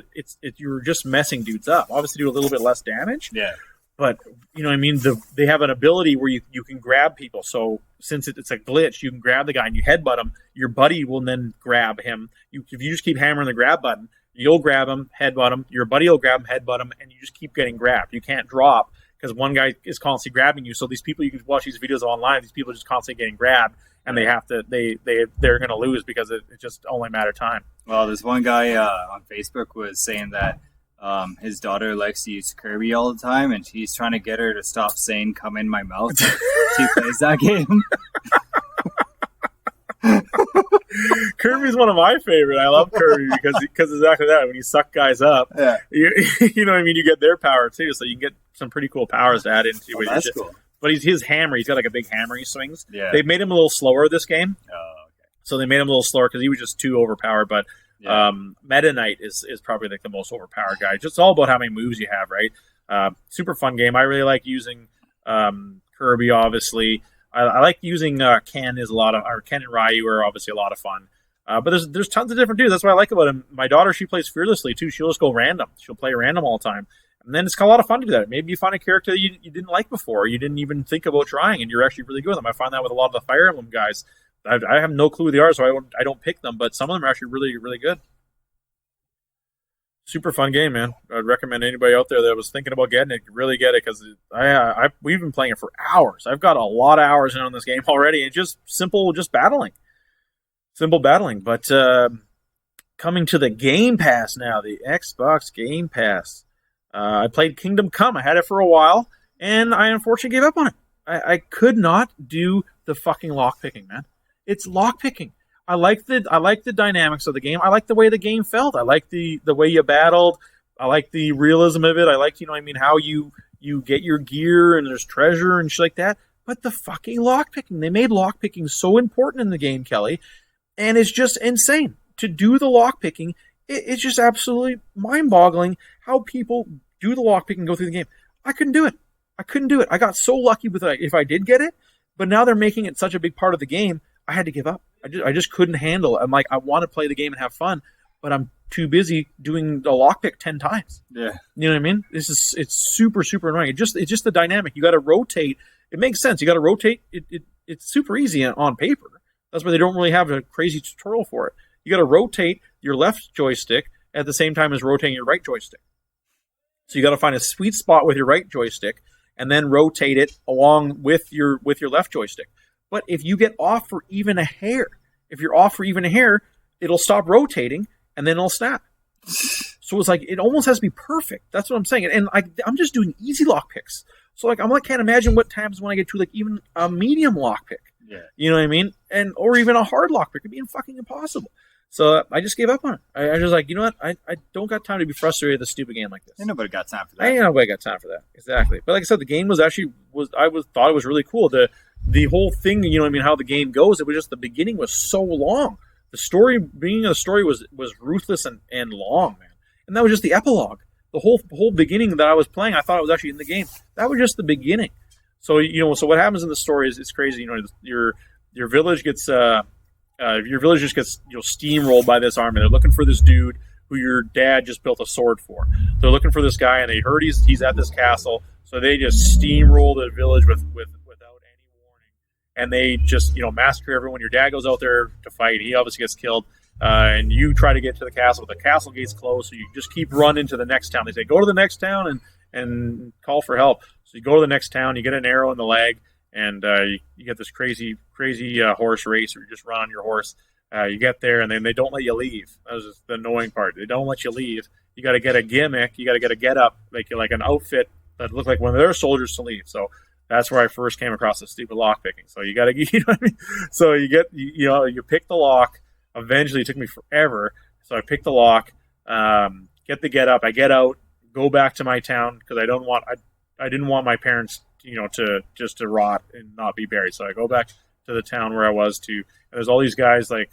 you're just messing dudes up. Obviously, do a little bit less damage. Yeah. But, you know what I mean? They have an ability where you can grab people. So since it's a glitch, you can grab the guy and you headbutt him. Your buddy will then grab him. If you just keep hammering the grab button, you'll grab him, headbutt him. Your buddy will grab him, headbutt him, and you just keep getting grabbed. You can't drop because one guy is constantly grabbing you. So these people, you can watch these videos online, these people are just constantly getting grabbed, and they're going to lose because it just only a matter of time. Well, there's one guy on Facebook was saying that his daughter likes to use Kirby all the time, and he's trying to get her to stop saying "come in my mouth." She plays that game. Kirby's one of my favorite. I love Kirby because exactly that. When you suck guys up, you know what I mean. You get their power too, so you can get some pretty cool powers to add into it. That's cool. But his hammer, he's got like a big hammer he swings. Yeah. They made him a little slower this game. Oh, okay. So they made him a little slower because he was just too overpowered. But Meta Knight is probably like the most overpowered guy. Just all about how many moves you have, right? Super fun game. I really like using Kirby. Obviously, I like using Ken. Ken and Ryu are obviously a lot of fun. But there's tons of different dudes. That's what I like about him. My daughter, she plays fearlessly too. She'll just go random. She'll play random all the time. And then it's a lot of fun to do that. Maybe you find a character that you didn't like before, you didn't even think about trying, and you're actually really good with them. I find that with a lot of the Fire Emblem guys. I have no clue who they are, so I don't pick them, but some of them are actually really, really good. Super fun game, man. I'd recommend anybody out there that was thinking about getting it, really get it, because we've been playing it for hours. I've got a lot of hours in on this game already, and just battling. Simple battling. But coming to the Game Pass now, the Xbox Game Pass. I played Kingdom Come. I had it for a while, and I unfortunately gave up on it. I could not do the fucking lockpicking, man. It's lockpicking. I like the dynamics of the game. I like the way the game felt. I like the way you battled. I like the realism of it. I like, how you get your gear and there's treasure and shit like that. But the fucking lockpicking. They made lockpicking so important in the game, Kelly, and it's just insane. To do the lockpicking, it's just absolutely mind-boggling how people do the lockpicking and go through the game. I couldn't do it. I got so lucky with it if I did get it, but now they're making it such a big part of the game, I had to give up. I just couldn't handle it. I'm like, I want to play the game and have fun, but I'm too busy doing the lockpick 10 times. Yeah. You know what I mean? It's super, super annoying. It's just the dynamic. You got to rotate. It makes sense. You got to rotate. It's super easy on paper. That's why they don't really have a crazy tutorial for it. You got to rotate your left joystick at the same time as rotating your right joystick. So you got to find a sweet spot with your right joystick and then rotate it along with your left joystick. But if you get off for even a hair, it'll stop rotating and then it'll snap. So it's like, it almost has to be perfect. That's what I'm saying. And I'm just doing easy lock picks. So like, I can't imagine what times when I get to like even a medium lock pick. Yeah. You know what I mean? Or even a hard lock pick. It'd be fucking impossible. So I just gave up on it. I just like, you know what? I don't got time to be frustrated with a stupid game like this. Ain't nobody got time for that. Ain't nobody got time for that. Exactly. But like I said, the game thought it was really cool. The whole thing, how the game goes, it was just the beginning was so long. The beginning of the story was ruthless and long, man. And that was just the epilogue. The whole beginning that I was playing, I thought it was actually in the game. That was just the beginning. So so what happens in the story is it's crazy. Your village gets just gets steamrolled by this army. They're looking for this dude who your dad just built a sword for. They're looking for this guy, and they heard he's at this castle, so they just steamroll the village without any warning. and they just massacre everyone. Your dad goes out there to fight. He obviously gets killed. And you try to get to the castle. The castle gate's closed, so you just keep running to the next town. They say, go to the next town and call for help. So you go to the next town, you get an arrow in the leg, and you get this crazy horse race, or you just run on your horse. You get there, and then they don't let you leave. That was just the annoying part. They don't let you leave. You got to get a gimmick. You got to get a get-up, like an outfit that looked like one of their soldiers to leave. So that's where I first came across the stupid lock picking. So you got to, you know what I mean? So you pick the lock. Eventually, it took me forever. So I pick the lock, get the get up. I get out, go back to my town because I didn't want my parents, to rot and not be buried. So I go back to the town where I was and there's all these guys like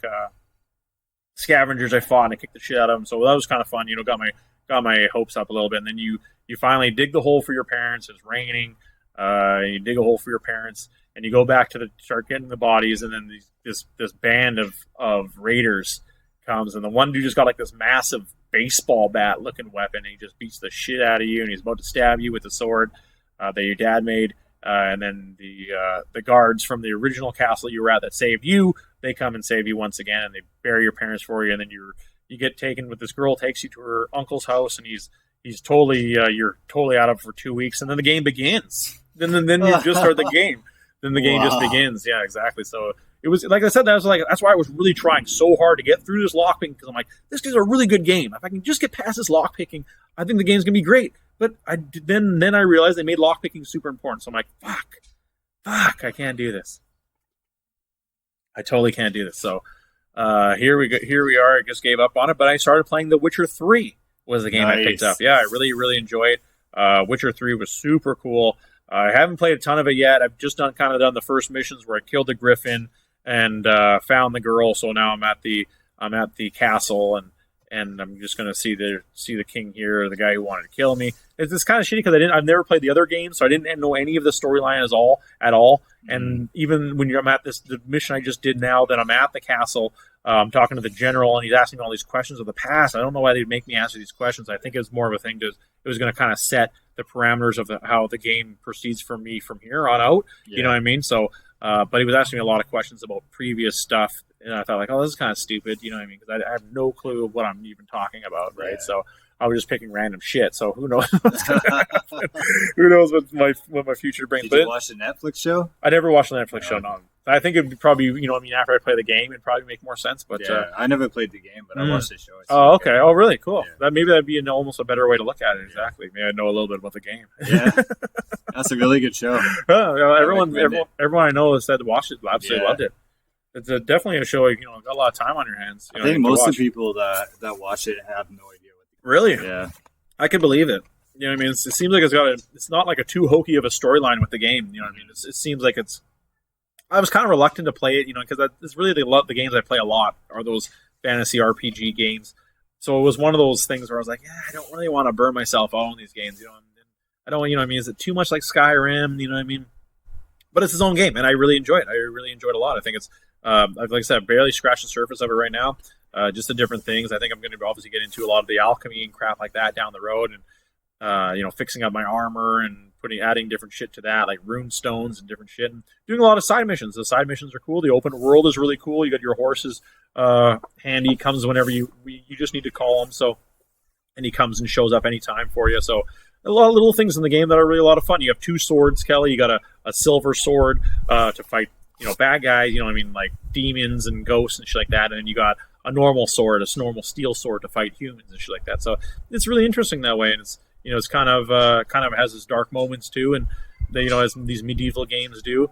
scavengers I fought, and I kicked the shit out of them. So that was kind of fun. Got my hopes up a little bit. And then you finally dig the hole for your parents. It's raining. You dig a hole for your parents, and you go back to start getting the bodies, and then this band of raiders comes, and the one dude just got like this massive baseball bat looking weapon, and he just beats the shit out of you, and he's about to stab you with the sword that your dad made, and then the guards from the original castle you were at that saved you, they come and save you once again, and they bury your parents for you, and then you get taken with this girl, takes you to her uncle's house, and he's totally you're totally out of it for 2 weeks, and then the game begins. Then you just start the game. Then the game just begins. Yeah, exactly. So it was, like I said, that's why I was really trying so hard to get through this lockpicking, because I'm like, this is a really good game. If I can just get past this lockpicking, I think the game's gonna be great. But then I realized they made lockpicking super important. So I'm like, fuck, I can't do this. I totally can't do this. So here we are. I just gave up on it, but I started playing The Witcher 3. Was the game I picked up. Yeah, I really, really enjoyed it. Witcher 3 was super cool. I haven't played a ton of it yet. I've just done the first missions where I killed the griffin and found the girl. So now I'm at the castle, and I'm just gonna see the king here, the guy who wanted to kill me. It's kind of shitty because I've never played the other games, so I didn't know any of the storyline at all. And even when I'm at the mission I just did now, that I'm at the castle, I'm talking to the general, and he's asking me all these questions of the past. I don't know why they'd make me answer these questions. I think it was more of a thing it was going to kind of set the parameters of how the game proceeds for me from here on out. Yeah. You know what I mean? So, but he was asking me a lot of questions about previous stuff, and I thought like, oh, this is kind of stupid. You know what I mean? Because I have no clue of what I'm even talking about, right? Yeah. So I was just picking random shit. So who knows what's going to happen? Who knows what my future brings? Did you watch the Netflix show? I never watched the Netflix show. No. I think it'd probably, after I play the game, it'd probably make more sense. But I never played the game, but I watched the show. Oh, okay. Oh, really? Cool. Yeah. Maybe that'd be almost a better way to look at it. Exactly. Maybe I'd know a little bit about the game. Yeah, that's a really good show. Everyone I know has said to watch it. Absolutely loved it. It's definitely a show. Got a lot of time on your hands. I think most of the people that watch it have no idea what. Really? Yeah. I can believe it. You know what I mean? It seems like it's not like a too hokey of a storyline with the game. You know what I mean? It seems like I was kind of reluctant to play it, because it's really the games I play a lot are those fantasy RPG games. So it was one of those things where I was like, I don't really want to burn myself out on these games. I don't, is it too much like Skyrim? You know what I mean? But it's its own game, and I really enjoy it. I really enjoyed it a lot. I think it's, like I said, I've barely scratched the surface of it right now. Just the different things. I think I'm going to obviously get into a lot of the alchemy and crap like that down the road, and fixing up my armor and adding different shit to that, like rune stones and different shit, and doing a lot of side missions. The side missions are cool. The open world is really cool. You got your horses handy. Comes whenever you just need to call him. So, and he comes and shows up anytime for you. So a lot of little things in the game that are really a lot of fun. You have 2 swords, Kelly. You got a silver sword to fight bad guys. Like demons and ghosts and shit like that. And then you got a normal sword, a normal steel sword to fight humans and shit like that. So it's really interesting that way, and it's kind of has its dark moments too, and as these medieval games do,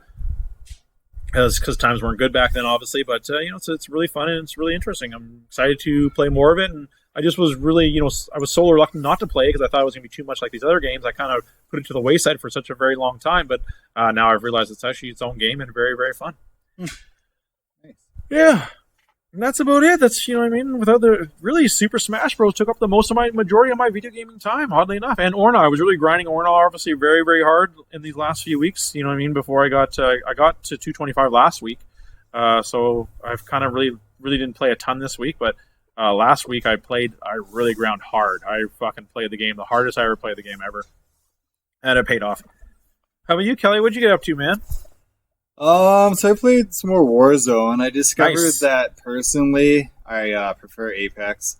because times weren't good back then, obviously. But it's really fun and it's really interesting. I'm excited to play more of it, and I just was really I was so reluctant not to play because I thought it was going to be too much like these other games. I kind of put it to the wayside for such a very long time, but now I've realized it's actually its own game and very, very fun. Nice. Yeah. And that's about it. That's, without the really Super Smash Bros. Took up the majority of my video gaming time, oddly enough. And Orna, I was really grinding Orna obviously very, very hard in these last few weeks. Before I got to 225 last week. So I've kind of really didn't play a ton this week, but last week I really ground hard. I fucking played the game, the hardest I ever played the game ever. And it paid off. How about you, Kelly? What'd you get up to, man? So I played some more Warzone. I discovered Nice. that personally, I prefer Apex.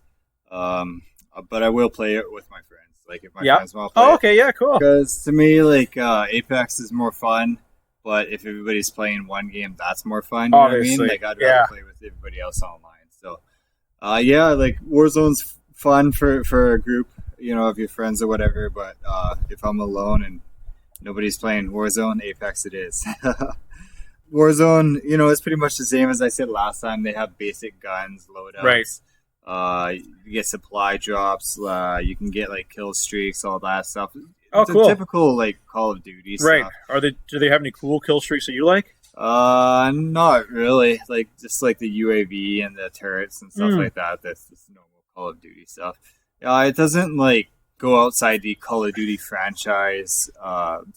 But I will play it with my friends. Like if my Yep. friends want to play Oh, it, okay. Yeah, cool. because to me, like Apex is more fun. But if everybody's playing one game, that's more fun. You know what I mean? Obviously. Like I'd rather Yeah. play with everybody else online. So, yeah, like Warzone's fun for a group, of your friends or whatever. But if I'm alone and nobody's playing Warzone, Apex it is. Warzone, it's pretty much the same as I said last time. They have basic guns, loadouts. Right. You get supply drops. You can get like kill streaks, all that stuff. Oh, It's cool. a typical like Call of Duty Right. stuff. Do they have any cool kill streaks that you like? Not really. Like just like the UAV and the turrets and stuff like that. That's just normal Call of Duty stuff. It doesn't like go outside the Call of Duty franchise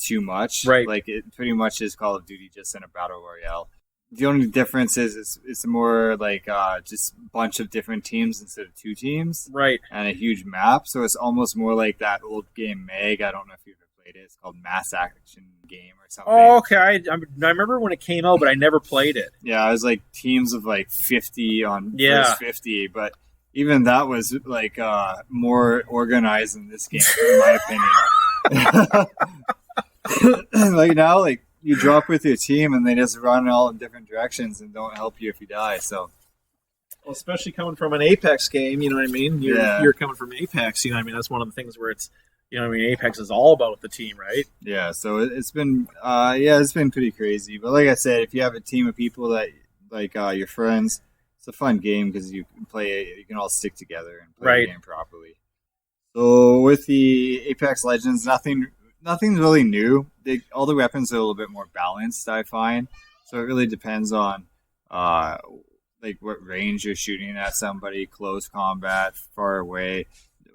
too much. Right. Like it pretty much is Call of Duty just in a battle royale. The only difference is it's more like just a bunch of different teams instead of two teams. Right. And a huge map. So it's almost more like that old game Meg. I don't know if you've ever played it. It's called Mass Action Game or something. Oh, okay. I remember when it came out, but I never played it. Yeah, it was like teams of like 50 on Yeah. versus 50, but even that was like more organized in this game, in my opinion. Like now, like you drop with your team and they just run all in different directions and don't help you if you die. So, Well, especially coming from an Apex game, you know what I mean? You're coming from Apex, you know what I mean? That's one of the things where it's, you know what I mean? Apex is all about the team, right? yeah, so it's been it's been pretty crazy. But like I said, if you have a team of people that like your friends, it's a fun game because you can all stick together and play the game properly. So with the Apex Legends, nothing's really new. All the weapons are a little bit more balanced, I find. So it really depends on like what range you're shooting at somebody, close combat, far away,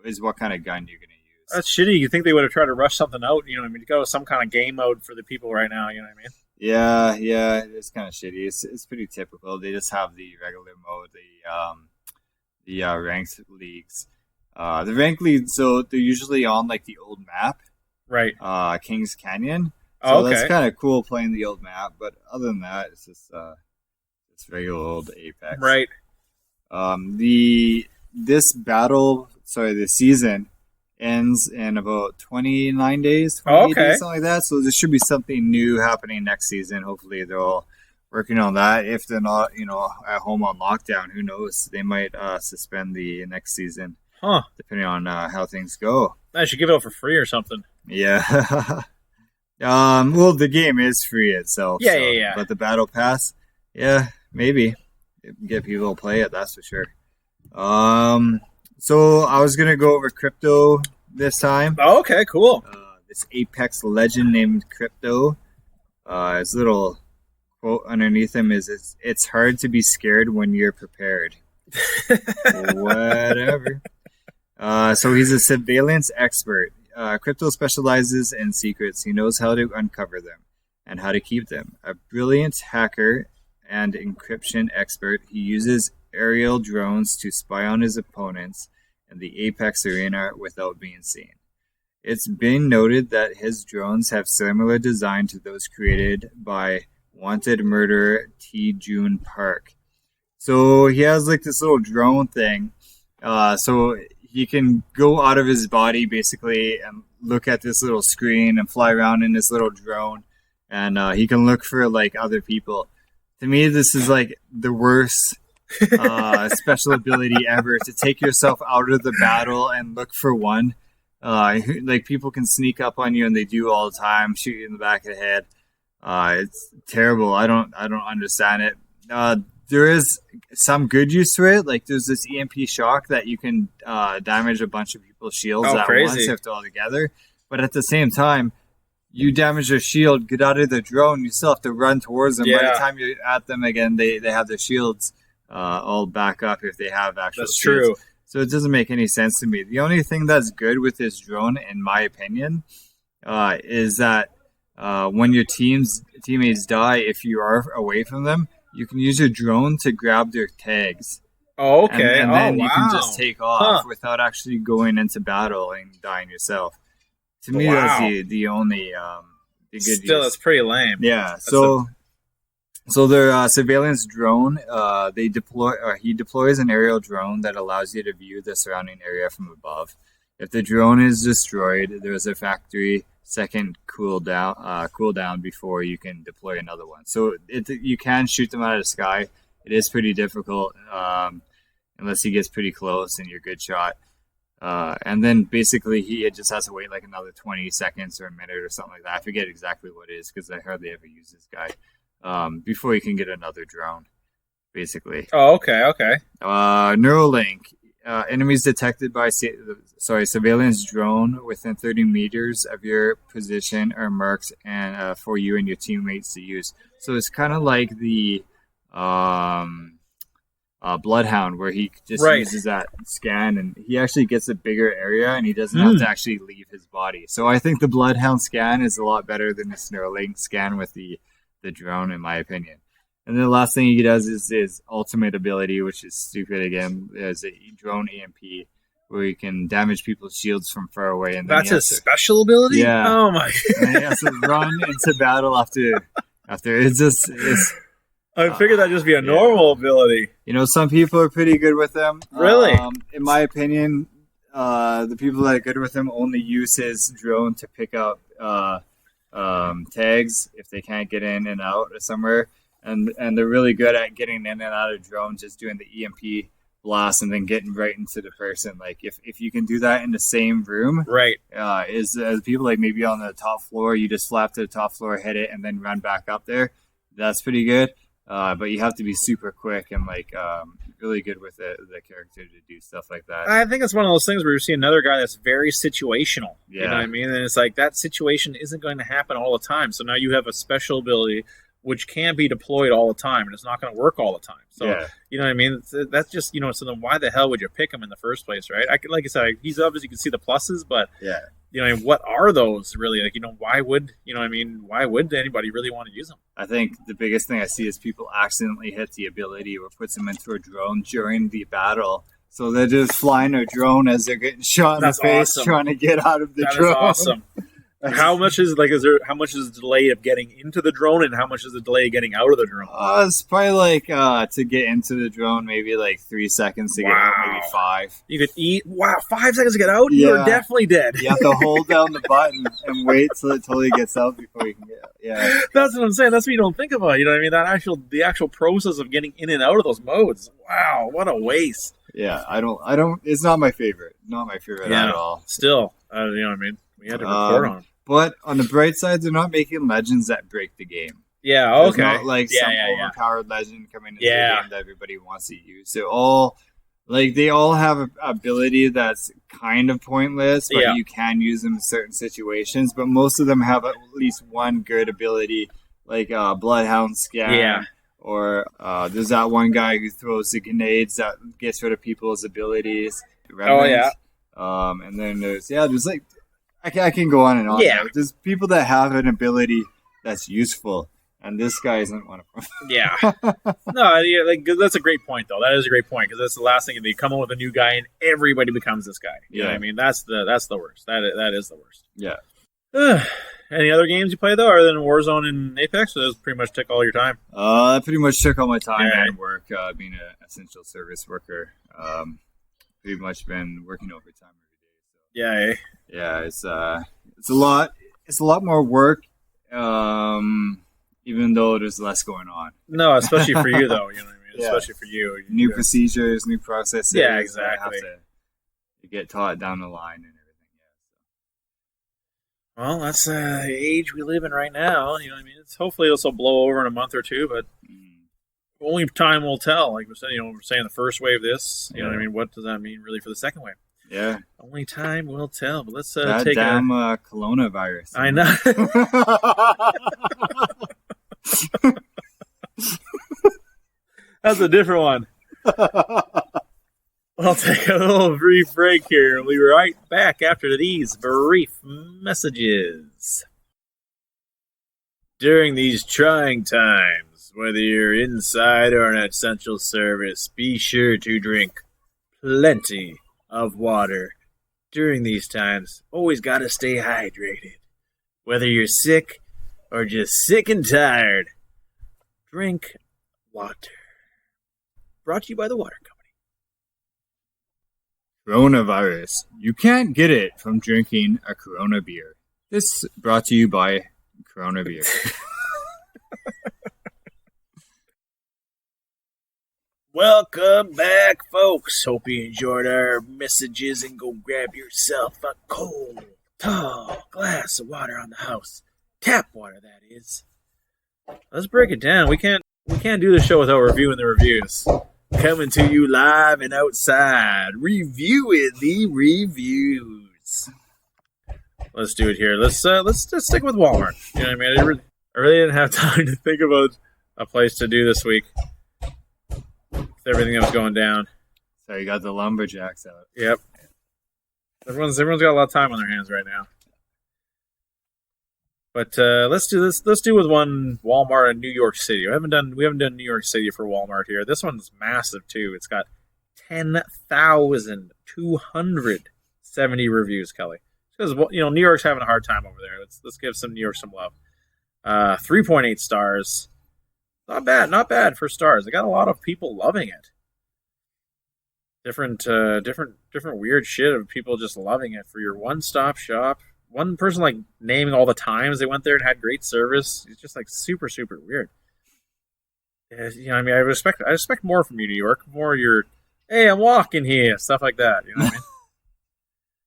is what kind of gun you're going to use. That's shitty. You think they would have tried to rush something out, you know what I mean? To go with some kind of game mode for the people right now, you know what I mean? Yeah, it's kind of shitty. It's pretty typical. They just have the regular mode, the ranked leagues. The ranked leagues, so they're usually on like the old map, right? Kings Canyon. So Oh, okay. That's kind of cool playing the old map. But other than that, it's just it's regular old Apex. Right. The season ends in about 29 days, 28 days, something like that. So there should be something new happening next season. Hopefully they're all working on that. If they're not, at home on lockdown, who knows? They might suspend the next season, depending on how things go. I should give it out for free or something. Yeah. Well, the game is free itself. Yeah. But the battle pass, yeah, maybe get people to play it. That's for sure. So I was gonna go over crypto this time. Oh, okay, cool. This Apex legend named Crypto. His little quote underneath him is, "It's hard to be scared when you're prepared." Whatever. So he's a surveillance expert. Crypto specializes in secrets. He knows how to uncover them and how to keep them. A brilliant hacker and encryption expert, he uses aerial drones to spy on his opponents in the Apex arena without being seen. It's been noted that his drones have similar design to those created by wanted murderer T. June Park. So he has like this little drone thing. So he can go out of his body basically and look at this little screen and fly around in this little drone. And he can look for like other people. To me, this is like the worst special ability ever, to take yourself out of the battle and look for one. Like people can sneak up on you, and they do all the time, shoot you in the back of the head. It's terrible. I don't understand it. There is some good use to it. Like there's this EMP shock that you can damage a bunch of people's shields at once if they're all together. But at the same time, you damage their shield, get out of the drone, you still have to run towards them. By the time you're at them again, they have their shields all back up if they have actual That's shields. true. So it doesn't make any sense to me. The only thing that's good with this drone, in my opinion, is that when your teammates die, if you are away from them, you can use your drone to grab their tags. Oh, okay. And then you can wow. just take off without actually going into battle and dying yourself. To me, that's the only the good Still, use. it's pretty lame. Yeah. So So their surveillance drone, he deploys an aerial drone that allows you to view the surrounding area from above. If the drone is destroyed, there's a factory second cooldown before you can deploy another one. So you can shoot them out of the sky. It is pretty difficult unless he gets pretty close and you're a good shot. And then basically he just has to wait like another 20 seconds or a minute or something like that. I forget exactly what it is because I hardly ever use this guy. Before you can get another drone, basically. Oh, okay. Neuralink. Enemies detected by surveillance drone within 30 meters of your position are marked and for you and your teammates to use. So it's kind of like the Bloodhound, where he just uses that scan and he actually gets a bigger area and he doesn't have to actually leave his body. So I think the Bloodhound scan is a lot better than the Neuralink scan with the drone, in my opinion. And then the last thing he does is his ultimate ability, which is stupid again, is a drone EMP, where you can damage people's shields from far away. And then that's a special ability? Yeah. Oh my. And he has to run into battle after. It's I figured that'd just be a normal ability. You know, some people are pretty good with them. Really? In my opinion, the people that are good with him only use his drone to pick up tags if they can't get in and out or somewhere. And they're really good at getting in and out of drones, just doing the EMP blast and then getting right into the person. Like if you can do that in the same room, right? Is people like maybe on the top floor, you just flap to the top floor, hit it, and then run back up there. That's pretty good. But you have to be super quick and like really good with the character to do stuff like that. I think it's one of those things where you see another guy that's very situational. Yeah. You know what I mean? And it's like that situation isn't going to happen all the time. So now you have a special ability which can't be deployed all the time, and it's not going to work all the time. So, you know what I mean? That's just, you know, so then why the hell would you pick him in the first place, right? Like I said, he's obviously, you can see the pluses, but, you know, what are those really? Like, you know, why would anybody really want to use them? I think the biggest thing I see is people accidentally hit the ability or puts them into a drone during the battle. So they're just flying a drone as they're getting shot in the face, trying to get out of the drone. That's awesome. How much is the delay of getting into the drone, and how much is the delay of getting out of the drone? It's probably like to get into the drone, maybe like 3 seconds to get out, maybe 5. You could eat 5 seconds to get out. You're definitely dead. You have to hold down the button and wait till it totally gets out before you can get out. Yeah, that's what I'm saying. That's what you don't think about. You know what I mean? The actual process of getting in and out of those modes. Wow, what a waste. Yeah, I don't. It's not my favorite. Not my favorite at all. Still, you know what I mean? We had to report on them. But on the bright side, they're not making legends that break the game. Yeah, okay. There's not like some overpowered legend coming into the game that everybody wants to use. They're all they all have an ability that's kind of pointless, but you can use them in certain situations. But most of them have at least one good ability, like Bloodhound Scan. Yeah. Or there's that one guy who throws the grenades that gets rid of people's abilities. Remnants. Oh, yeah. And then there's like... I can go on and on. Yeah. There's people that have an ability that's useful, and this guy isn't one of them. Yeah. No, that's a great point, though. That is a great point, because that's the last thing. They come up with a new guy, and everybody becomes this guy. You know what I mean? That's the worst. That is the worst. Yeah. Any other games you play, though, other than Warzone and Apex? So those pretty much took all your time? That pretty much took all my time and work, being an essential service worker. Pretty much been working overtime every day. So. Yeah, it's a lot. It's a lot more work, even though there's less going on. No, especially for you, though. You know what I mean? Especially for you. New procedures, new processes. Yeah, exactly. You get taught down the line and everything. Well, that's the age we live in right now. You know what I mean? Hopefully this will blow over in a month or two, but only time will tell. Like we said, we're saying the first wave this. You know what I mean? What does that mean really for the second wave? Yeah. Only time will tell. But let's that take damn coronavirus. I know. That's a different one. I'll take a little brief break here, and we'll be right back after these brief messages. During these trying times, whether you're inside or an essential service, be sure to drink plenty of water. During these times, always gotta stay hydrated. Whether you're sick or just sick and tired, drink water. Brought to you by the Water Company. Coronavirus. You can't get it from drinking a Corona beer. This brought to you by Corona beer. Welcome back, folks. Hope you enjoyed our messages and go grab yourself a cold, tall glass of water on the house. Tap water, that is. Let's break it down. We can't do the show without reviewing the reviews. Coming to you live and outside, reviewing the reviews. Let's do it here. Let's just stick with Walmart. You know what I mean? I really didn't have time to think about a place to do this week. Everything that was going down. So you got the lumberjacks out. Yep. Everyone's got a lot of time on their hands right now. But let's do this. Let's do with one Walmart in New York City. We haven't done New York City for Walmart here. This one's massive too. It's got 10,270 reviews, Kelly. Because New York's having a hard time over there. Let's give some New York some love. 3.8 stars. Not bad for stars. I got a lot of people loving it. Different weird shit of people just loving it for your one-stop shop. One person naming all the times they went there and had great service. It's just super, super weird. I respect more from you, New York. More your, hey, I'm walking here, stuff like that. You know what I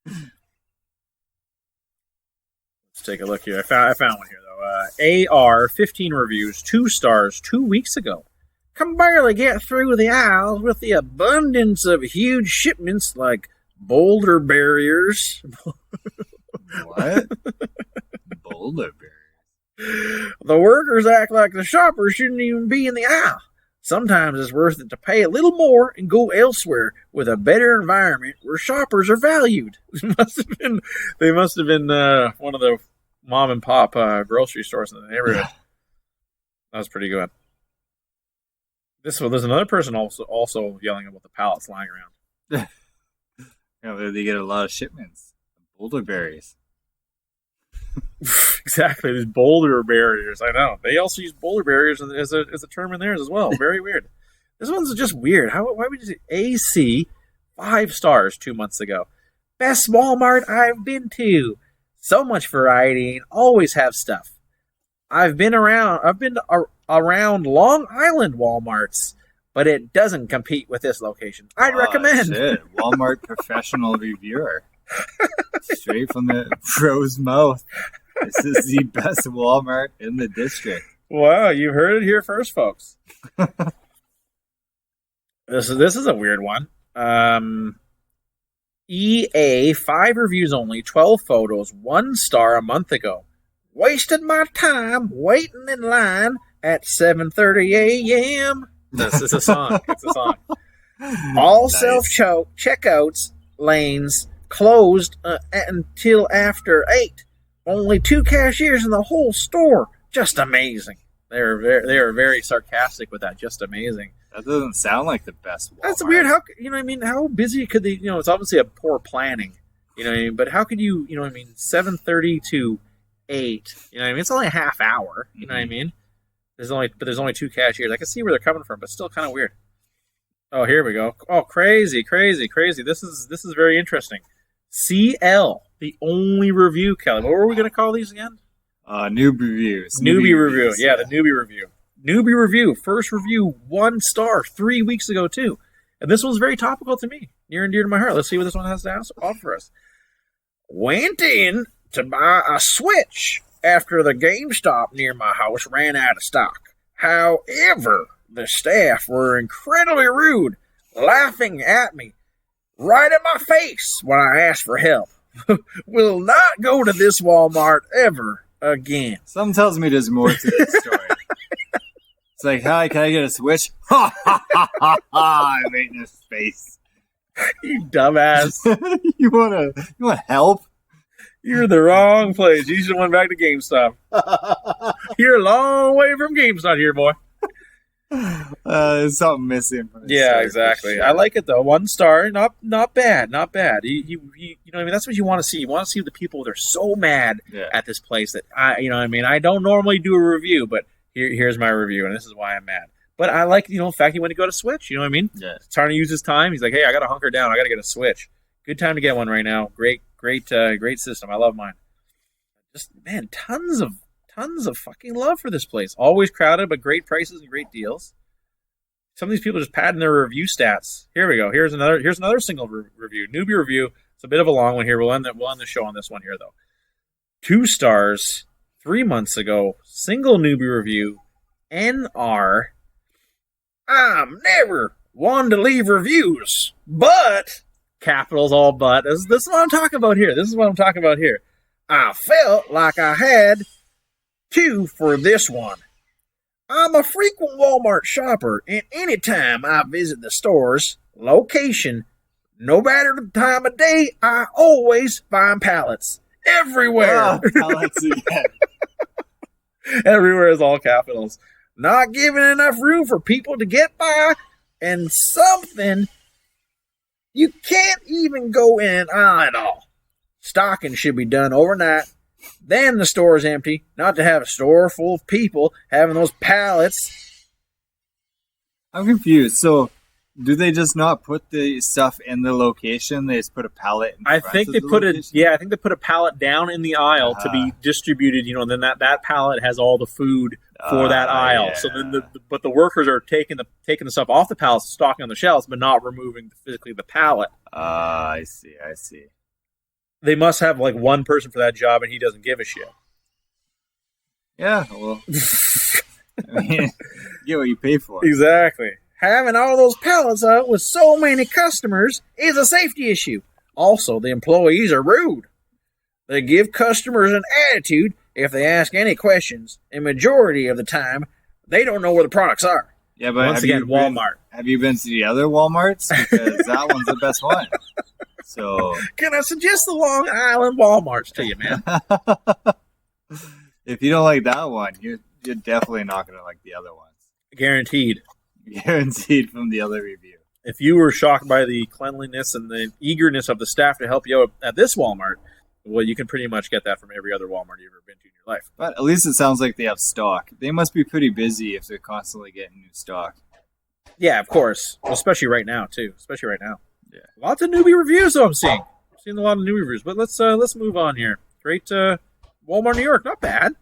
mean? Let's take a look here. I found one here though. AR 15 reviews, 2 stars 2 weeks ago. Can barely get through the aisles with the abundance of huge shipments like boulder barriers. What? Boulder barriers. The workers act like the shoppers shouldn't even be in the aisle. Sometimes it's worth it to pay a little more and go elsewhere with a better environment where shoppers are valued. They must have been one of the mom and pop grocery stores in the neighborhood. That was pretty good. There's another person also yelling about the pallets lying around. They get a lot of shipments. Boulder berries. Exactly, these boulder barriers. I know. They also use boulder barriers as a term in theirs as well. Very weird. This one's just weird. Why would you say AC 5 stars 2 months ago? Best Walmart I've been to. So much variety and always have stuff. I've been around Long Island Walmarts, but it doesn't compete with this location. I'd recommend. Shit. Walmart professional reviewer. Straight from the pro's mouth. This is the best Walmart in the district. Wow, you heard it here first, folks. This is a weird one. EA 5 reviews only, 12 photos, 1 star a month ago. Wasted my time waiting in line at 7:30 a.m. This is a song. It's a song. All nice. Self-checkouts lanes closed until after 8. Only 2 cashiers in the whole store. Just amazing. They are very sarcastic with that. Just amazing. That doesn't sound like the best Walmart. That's weird. How busy could they? It's obviously a poor planning. But how could you? 7:30 to 8. It's only a half hour. You know what I mean? There's only 2 cashiers. I can see where they're coming from, but still kind of weird. Oh, here we go. Oh, crazy. This is very interesting. CL, the only review, Kelly. What were we going to call these again? Newbie reviews. Newbie review. Yeah, the newbie review. Newbie review. First review, 1 star 3 weeks ago, too. And this one's very topical to me. Near and dear to my heart. Let's see what this one has to offer us. Went in to buy a Switch after the GameStop near my house ran out of stock. However, the staff were incredibly rude, laughing at me right in my face when I asked for help. Will not go to this Walmart ever again. Something tells me there's more to this story. It's like, hi, can I get a Switch? Ha ha ha ha ha! I made this face. You dumbass. You want help? You're in the wrong place. You should have went back to GameStop. You're a long way from GameStop here, boy. There's something missing from this story, exactly. Sure. I like it though. 1 star, not bad. That's what you want to see. You want to see the people that are so mad at this place that I don't normally do a review, but here's my review, and this is why I'm mad. But I like, the fact he went to go to Switch. You know what I mean? Yeah. He's trying to use his time. He's like, hey, I got to hunker down. I got to get a Switch. Good time to get one right now. Great system. I love mine. Just, man, tons of fucking love for this place. Always crowded, but great prices and great deals. Some of these people are just padding their review stats. Here we go. Here's another single review. Newbie review. It's a bit of a long one here. We'll end the show on this one here, though. 2 stars, 3 months ago. Single newbie review. NR. I'm never one to leave reviews, but, capitals all but. This is what I'm talking about here. I felt like I had to for this one. I'm a frequent Walmart shopper, and anytime I visit the store's location, no matter the time of day, I always find pallets. Everywhere. Pallets again. Everywhere is all capitals. Not giving enough room for people to get by, and something you can't even go in on at all. Stocking should be done overnight. Then the store is empty. Not to have a store full of people having those pallets. I'm confused. So, do they just not put the stuff in the location? They just put a pallet in I front think of they the put location? I think they put a pallet down in the aisle to be distributed. And then that pallet has all the food for that aisle. Yeah. So then the workers are taking the stuff off the pallets, stocking on the shelves, but not removing physically the pallet. I see. They must have like one person for that job, and he doesn't give a shit. Yeah, well, I mean, get what you pay for. Exactly. Having all those pallets out with so many customers is a safety issue. Also, the employees are rude. They give customers an attitude if they ask any questions, and majority of the time, they don't know where the products are. Yeah, but once again, Walmart. Have you been to the other Walmarts? Because that one's the best one. So, can I suggest the Long Island Walmarts to you, man? If you don't like that one, you're definitely not going to like the other ones. Guaranteed From the other review. If you were shocked by the cleanliness and the eagerness of the staff to help you out at this Walmart, well, you can pretty much get that from every other Walmart you've ever been to in your life. But at least it sounds like they have stock. They must be pretty busy if they're constantly getting new stock. Yeah, of course. Well, especially right now, too. Yeah. Lots of newbie reviews, though, I'm seeing. I've seen a lot of newbie reviews. But let's move on here. Great Walmart, New York. Not bad.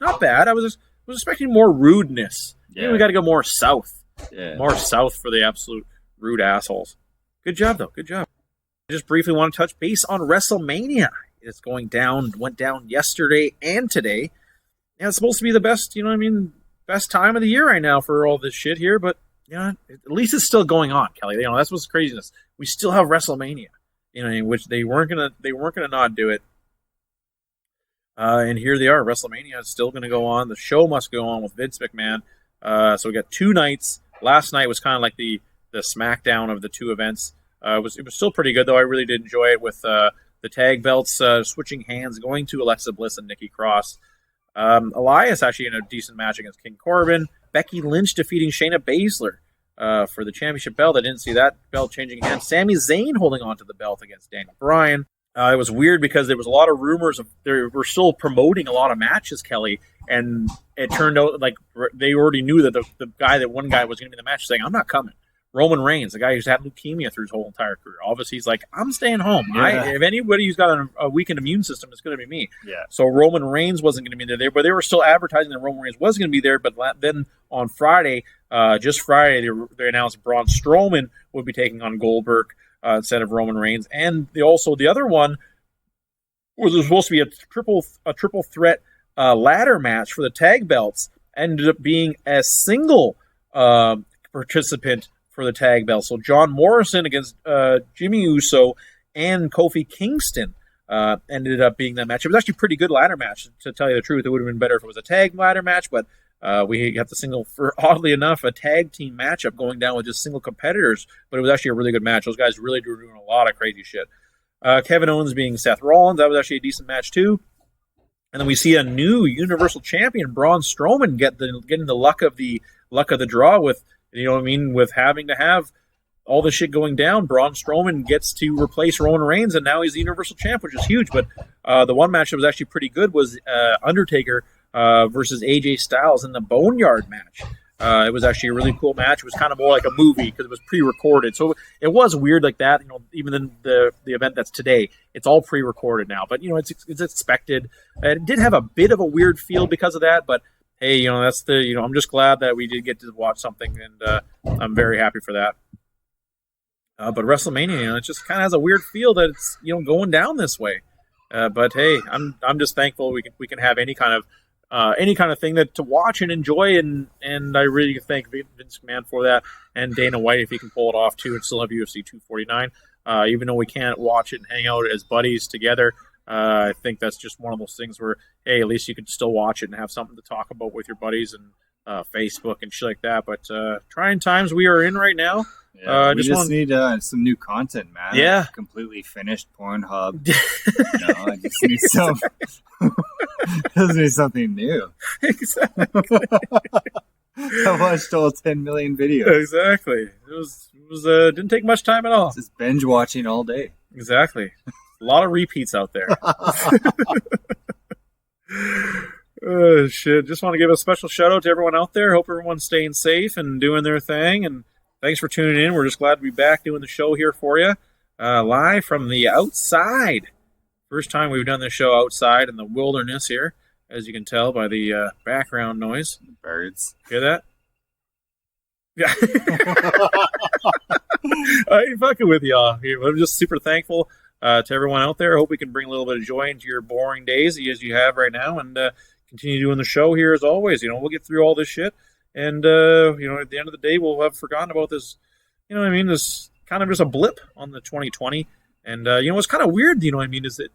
I was expecting more rudeness. Yeah. Maybe we got to go more south. Yeah. More south for the absolute rude assholes. Good job, though. Good job. I just briefly want to touch base on WrestleMania. It's went down yesterday and today. And it's supposed to be the best, best time of the year right now for all this shit here. But, at least it's still going on, Kelly. That's what's craziness. We still have WrestleMania, which they weren't gonna not do it. And here they are. WrestleMania is still gonna go on. The show must go on with Vince McMahon. So we got 2 nights. Last night was kind of like the SmackDown of the 2 events. It was still pretty good, though. I really did enjoy it with the tag belts switching hands, going to Alexa Bliss and Nikki Cross. Elias actually in a decent match against King Corbin. Becky Lynch defeating Shayna Baszler for the championship belt. I didn't see that belt changing hands. Sami Zayn holding on to the belt against Daniel Bryan. It was weird because there was a lot of rumors they were still promoting a lot of matches, Kelly, and it turned out like they already knew that one guy was going to be in the match, saying, "I'm not coming." Roman Reigns, the guy who's had leukemia through his whole entire career, obviously he's like, "I'm staying home. Yeah. If anybody who's got a weakened immune system, it's going to be me." Yeah. So Roman Reigns wasn't going to be there, but they were still advertising that Roman Reigns was going to be there. But then on Friday, they announced Braun Strowman would be taking on Goldberg instead of Roman Reigns, and the other one was supposed to be a triple threat ladder match for the tag belts. Ended up being a single participant for the tag belt. So John Morrison against Jimmy Uso and Kofi Kingston ended up being that match. It was actually a pretty good ladder match, to tell you the truth. It would have been better if it was a tag ladder match, but we got the single, for oddly enough, a tag team matchup going down with just single competitors, but it was actually a really good match. Those guys really were doing a lot of crazy shit. Kevin Owens being Seth Rollins, that was actually a decent match too. And then we see a new Universal Champion, Braun Strowman, getting the luck of the draw with, with having to have all the shit going down. Braun Strowman gets to replace Roman Reigns, and now he's the Universal Champ, which is huge. But the one match that was actually pretty good was Undertaker versus AJ Styles in the Boneyard match. It was actually a really cool match. It was kind of more like a movie because it was pre-recorded. So it was weird like that. Even in the event that's today, it's all pre-recorded now. But it's expected. It did have a bit of a weird feel because of that. But hey, that's I'm just glad that we did get to watch something, and I'm very happy for that. But WrestleMania, it just kind of has a weird feel that it's going down this way. But hey, I'm just thankful we can have any kind of thing that to watch and enjoy, and I really thank Vince McMahon for that, and Dana White if he can pull it off too, and still have UFC 249. Even though we can't watch it and hang out as buddies together, I think that's just one of those things where, hey, at least you can still watch it and have something to talk about with your buddies and Facebook and shit like that. But trying times we are in right now. Yeah, we just need some new content, man. Yeah. I'm completely finished Pornhub. I just need just need something new. Exactly. I watched all 10 million videos. Exactly. It was didn't take much time at all. Just binge watching all day. Exactly. A lot of repeats out there. Oh, shit. Just want to give a special shout out to everyone out there. Hope everyone's staying safe and doing their thing. And thanks for tuning in. We're just glad to be back doing the show here for you. Live from the outside. First time we've done this show outside in the wilderness here, as you can tell by the background noise. Birds. Hear that? Yeah. I ain't fucking with y'all. I'm just super thankful to everyone out there. I hope we can bring a little bit of joy into your boring days as you have right now, and continue doing the show here as always. We'll get through all this shit, and at the end of the day, we'll have forgotten about this. This kind of just a blip on the 2020, and what's kind of weird. Is it?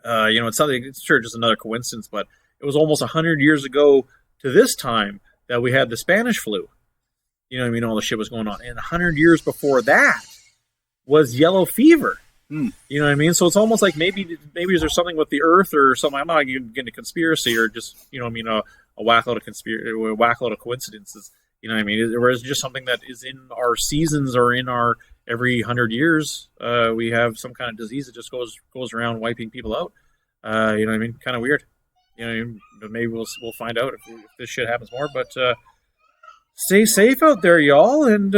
It's something. It's sure just another coincidence, but it was almost 100 years ago to this time that we had the Spanish flu. All the shit was going on, and 100 years before that was yellow fever. So it's almost like maybe there's something with the earth or something. I'm not getting into conspiracy or just a whack load of coincidences. Or is it just something that is in our seasons or in our every 100 years we have some kind of disease that just goes around wiping people out. Kind of weird. But maybe we'll find out if this shit happens more. But stay safe out there, y'all, and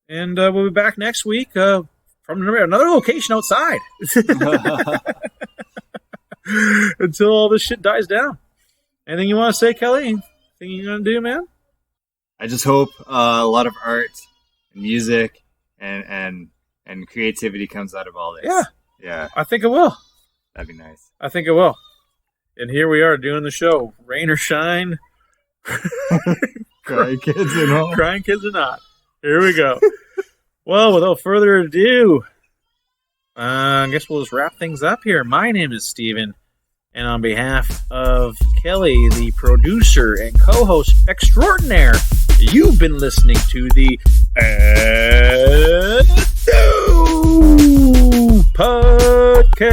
we'll be back next week from another location outside until all this shit dies down. Anything you want to say, Kelly? Anything you gonna do, man? I just hope a lot of art and music and creativity comes out of all this. Yeah. I think it will. That'd be nice. I think it will. And here we are doing the show, rain or shine, crying kids and all. Crying kids or not. Here we go. Well, without further ado, I guess we'll just wrap things up here. My name is Steven, and on behalf of Kelly, the producer and co-host extraordinaire, you've been listening to the Podcast.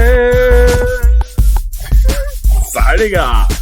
Signing off.